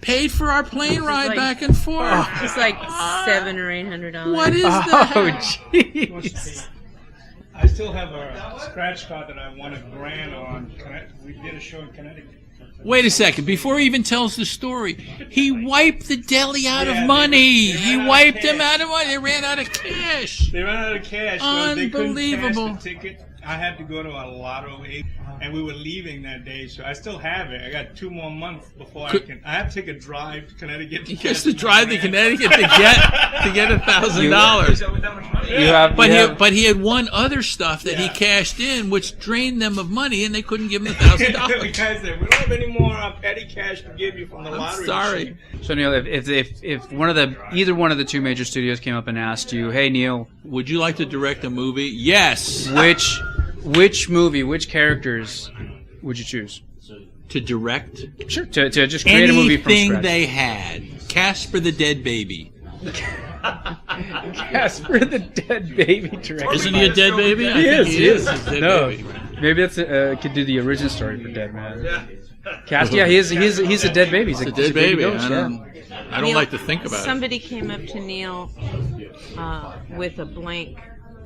paid for our plane ride like- back and forth. It's like $700 or $800. What is that? Oh, jeez. I still have a scratch card that I won $1,000 on. We did a show in Connecticut. Wait a second. Before he even tells the story, he wiped the deli out of money. He wiped them out of money. They ran out of cash. They ran out of cash. So they couldn't Unbelievable. cash the ticket. I had to go to a lotto, and we were leaving that day, so I still have it. I got 2 more months before I have to take a drive to Connecticut. He has to drive to Connecticut to get $1,000. But he had one other stuff that he cashed in, which drained them of money, and they couldn't give him the $1,000. The guy said, "We don't have any more petty cash to give you from the lottery." Sorry. So Neal, if either one of the two major studios came up and asked you, "Hey Neal, would you like to direct a movie?" Yes. Which movie, which characters would you choose? To direct? Sure. To just create a movie from Anything scratch. they had. Casper the Dead Baby. Casper the Dead Baby director. Isn't he a dead baby? I He think is. he is. He's a dead No, baby. maybe that's could do the origin story for Dead Man. Yeah, he's a dead baby. He's a dead baby. Ghost, I don't Neal, like to think about it. Somebody came up to Neal with a blank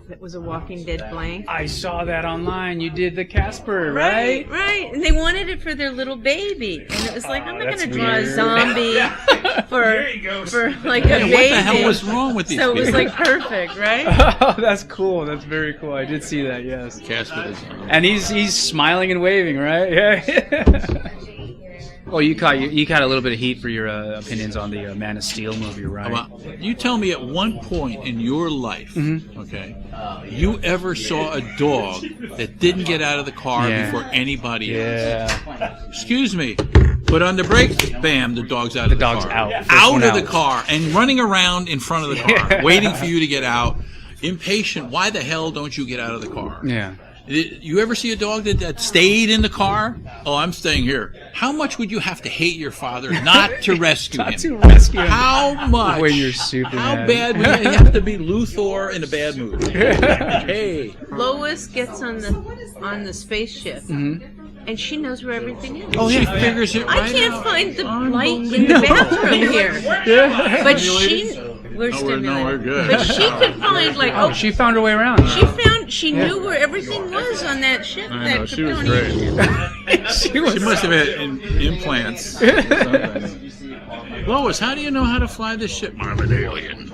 that was a Walking Dead blank. I saw that online. You did the Casper, right? Right. And they wanted it for their little baby. And it was like, I'm not going that's to draw a weird. zombie for like a Yeah, baby. what the hell was wrong with these So it was people? like perfect, right? Oh, that's cool. That's very cool. I did see that. Yes. Casper the zombie. And he's smiling and waving, right? Yeah. Oh, you caught a little bit of heat for your opinions on the Man of Steel movie, right? Well, you tell me at one point in your life, okay, you ever saw a dog that didn't get out of the car before anybody else? Excuse me. Put on the brake. Bam, the dog's out of the car. The dog's out. First Out one of the car and running around in front of the car, waiting for you to get out. Impatient. Why the hell don't you get out of the car? Yeah. You ever see a dog that stayed in the car? Oh, I'm staying here. How much would you have to hate your father not to rescue him? Not to rescue him. How much? When you're Superman. How bad would you have to be Luthor in a bad movie? Hey. Lois gets on the spaceship. And she knows where everything is. Oh, she figures it right I can't out. find the light in the bathroom here. But she... We're we're good. But she could find She found her way around. She knew where everything was on that ship. I that know, she was Kryptonian- great. She must have had implants. Lois, how do you know how to fly this ship? I'm an alien.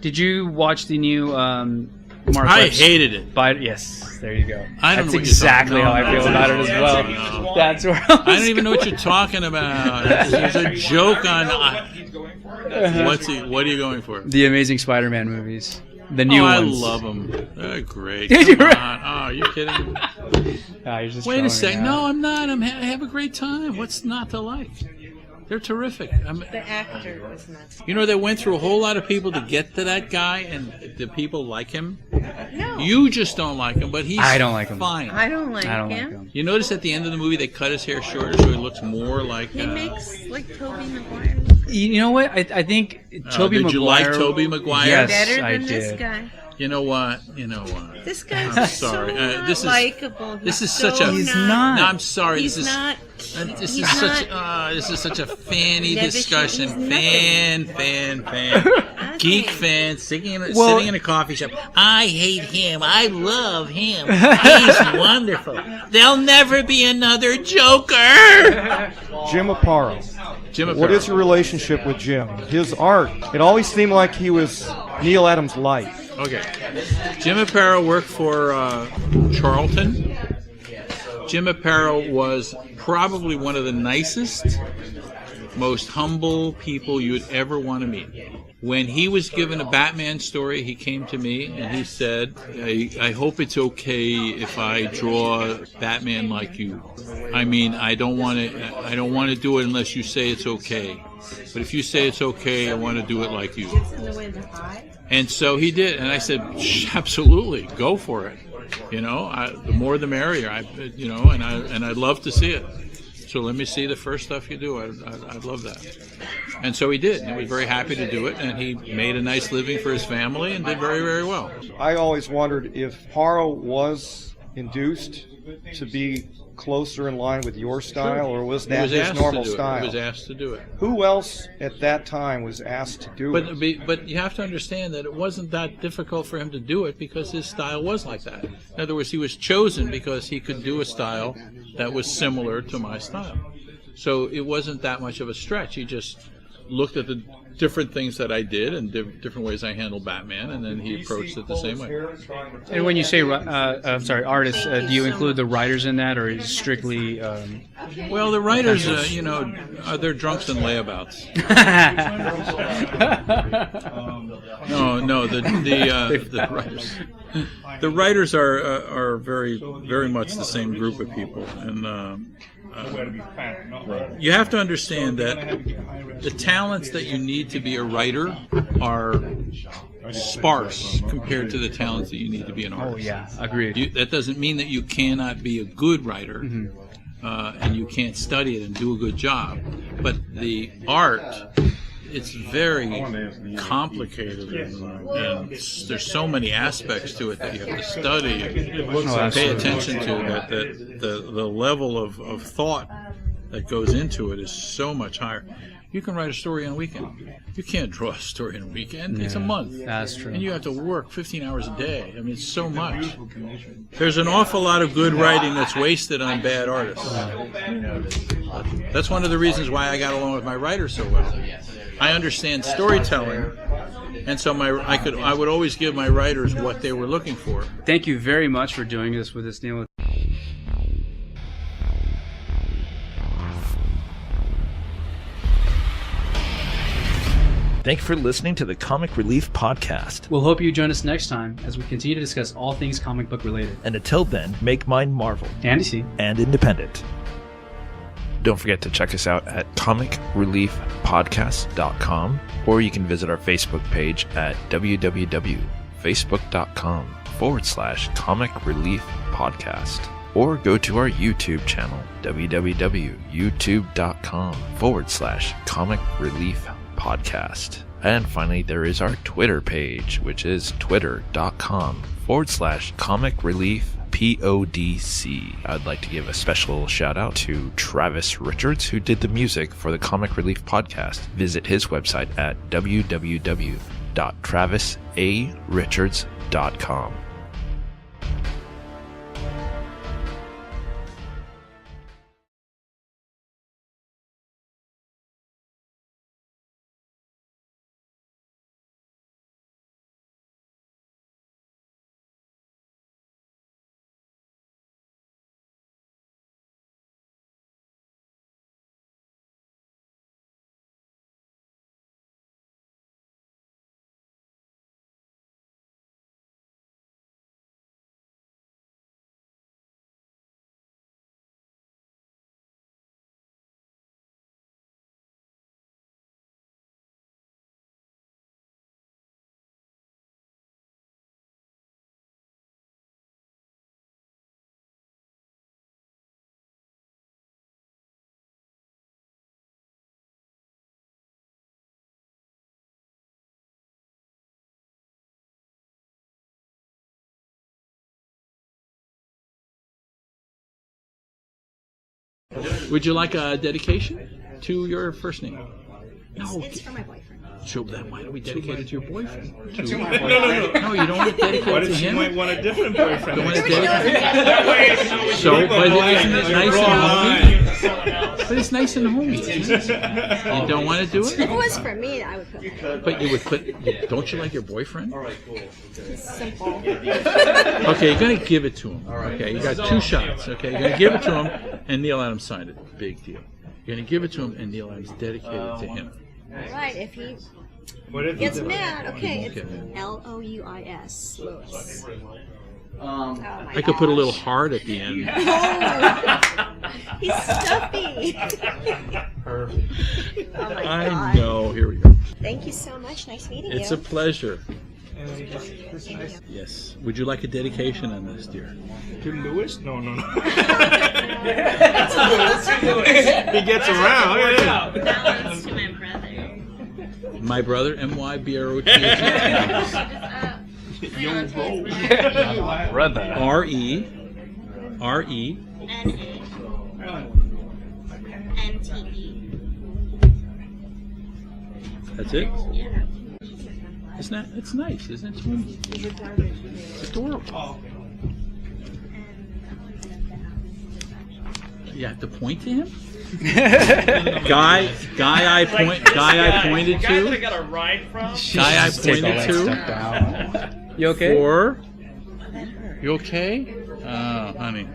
Did you watch the new Mark I Webb's hated it. Yes, there you go. I don't That's know what exactly you're how I talking feel about. about it as well. No. That's where I don't even know what you're talking about. There's a joke on. What are you going for? The Amazing Spider-Man movies, the new I ones. love them. They're great. Did you Come really? on. Oh, are you kidding? Nah, you're just Wait throwing a it second. out. No, I'm not. I have a great time. What's not to like? They're terrific. The actor was not. You know, they went through a whole lot of people to get to that guy, and the people like him. No. You just don't like him, but he's I don't like him. fine. I don't like I don't like him. them. You notice at the end of the movie they cut his hair shorter so he looks more like. He makes like Tobey Maguire. You know what? I think Tobey did Maguire. you like Tobey Maguire? Yes, Better I than did. this guy. You know what? This guy's I'm so sorry. not This is likable. this is so such a. He's not. No, I'm sorry. He's this is. not. This he's is such. not- This is such a fanny Never discussion. should- Fan. Geek fan sitting in a coffee shop. I hate him. I love him. He's wonderful. There'll never be another Joker. Jim Aparo. What is your relationship with Jim? His art. It always seemed like he was Neal Adams' life. Okay. Jim Aparo worked for Charlton. Jim Aparo was probably one of the nicest, most humble people you'd ever want to meet. When he was given a Batman story, he came to me and he said, I hope it's okay if I draw Batman like you. I mean, I don't want to do it unless you say it's okay. But if you say it's okay, I want to do it like you. And so he did, and I said, absolutely, go for it. You know, the more the merrier. And I'd love to see it. So let me see the first stuff you do. I'd love that. And so he did. And he was very happy to do it, and he made a nice living for his family and did very, very well. I always wondered if Haro was induced to be closer in line with your style, or was He that was his asked normal to do it. style? He was asked to do it. Who else at that time was asked to do it? But you have to understand that it wasn't that difficult for him to do it because his style was like that. In other words, he was chosen because he could do a style that was similar to my style. So it wasn't that much of a stretch. He just looked at the different things that I did and different ways I handled Batman, and then he approached it the same way. And when you say, artists, do you include the writers in that, or is it strictly? Well, the writers, they're drunks and layabouts. No, the writers. The writers are very, very much the same group of people, and you have to understand that the talents that you need to be a writer are sparse compared to the talents that you need to be an artist. Oh yeah, agreed. That doesn't mean that you cannot be a good writer, and you can't study it and do a good job. But the art, it's very complicated, and there's so many aspects to it that you have to study and pay attention to. That the level of thought that goes into it is so much higher. You can write a story in a weekend. You can't draw a story in a weekend. It's a month. That's true. And you have to work 15 hours a day. I mean, it's so much. There's an awful lot of good writing that's wasted on bad artists. That's one of the reasons why I got along with my writers so well. I understand storytelling, and so I would always give my writers what they were looking for. Thank you very much for doing this with us, Neal. Thank you for listening to the Comic Relief Podcast. We'll hope you join us next time as we continue to discuss all things comic book related. And until then, make mine Marvel. And DC. And independent. Don't forget to check us out at comicreliefpodcast.com, or you can visit our Facebook page at www.facebook.com/Comic Relief Podcast, or go to our YouTube channel, www.youtube.com/Comic Relief Podcast. And finally, there is our Twitter page, which is twitter.com/Comic Relief PODC. I'd like to give a special shout out to Travis Richards, who did the music for the Comic Relief Podcast. Visit his website at www.travisarichards.com. Would you like a dedication to your first name? No. It's for my boyfriend. So then why don't we dedicate it to your boyfriend? To my boyfriend. No, you don't want to dedicate What it to if she him? might want a different boyfriend? You want to next time? dedicate So, but isn't it nice and homey? But it's nice and homey, isn't it? You don't want to do If it? it was for me, I would put that. But you would put, don't you like your boyfriend? It's simple. Okay, you're going to give it to him. Okay, you got 2 shots. Okay, you're going to give it to him, and Neal Adams signed it. Big deal. You're going to give it to him, and Neal Adams dedicated it to him. Right, if he gets mad, okay, it's Louis. Louis. Oh my I could put a little heart at the end. Oh, he's stuffy. Perfect. Oh my I God. know. Here we go. Thank you so much. Nice meeting you. It's a pleasure. Thank you. Yes. Would you like a dedication on this, dear? To Louis? No. He gets around. That one's to my brother. My brother, MYBROTH. Yo, bro. Brother. RE. R-E. N-A-N-T-E. That's it? Yeah. It's nice, isn't it? It's adorable. You have to point to him? guy I pointed Guy that I to. got a ride from. Guy I pointed to. You okay? For. You okay? Oh, honey.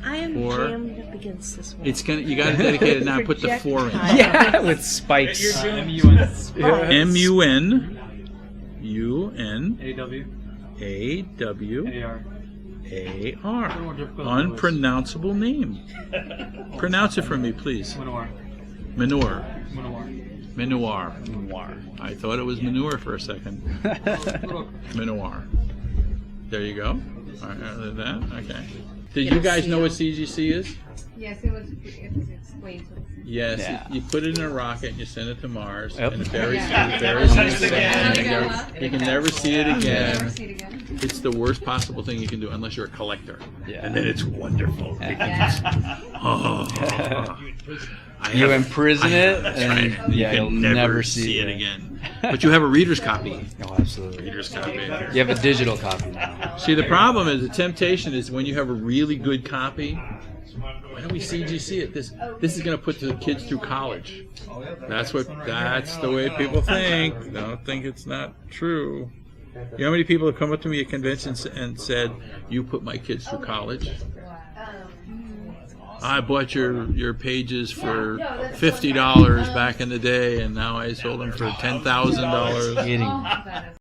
I am For. jammed up against this one. It's gonna. You gotta dedicate it now. Put the 4 in. Yeah, with spikes. M-U-N-A-W-A-W-A-R. Unpronounceable name. Pronounce it for me, please. Manure. Manure. I thought it was manure for a second. Manure. There you go. All right, other than that, okay. Did you guys know what CGC is? Yes, it was explained to us. Yes, Yeah. you put it in a rocket and you send it to Mars, Yep. and it buries Yeah. it. Buries Touch it again. You can never see it again. Never see it again. It's the worst possible thing you can do unless you're a collector. Yeah. And then it's wonderful. You imprison it, That's and right. yeah, you you'll can never see it it. again. But you have a reader's copy. Oh, absolutely. Reader's copy. You have a digital copy now. See, the problem is, the temptation is when you have a really good copy, why don't we CGC it? This is going to put the kids through college. That's the way people think. Don't think it's not true. You know how many people have come up to me at conventions and said, "You put my kids through college"? I bought your pages for $50 back in the day, and now I sold them for $10,000. Kidding.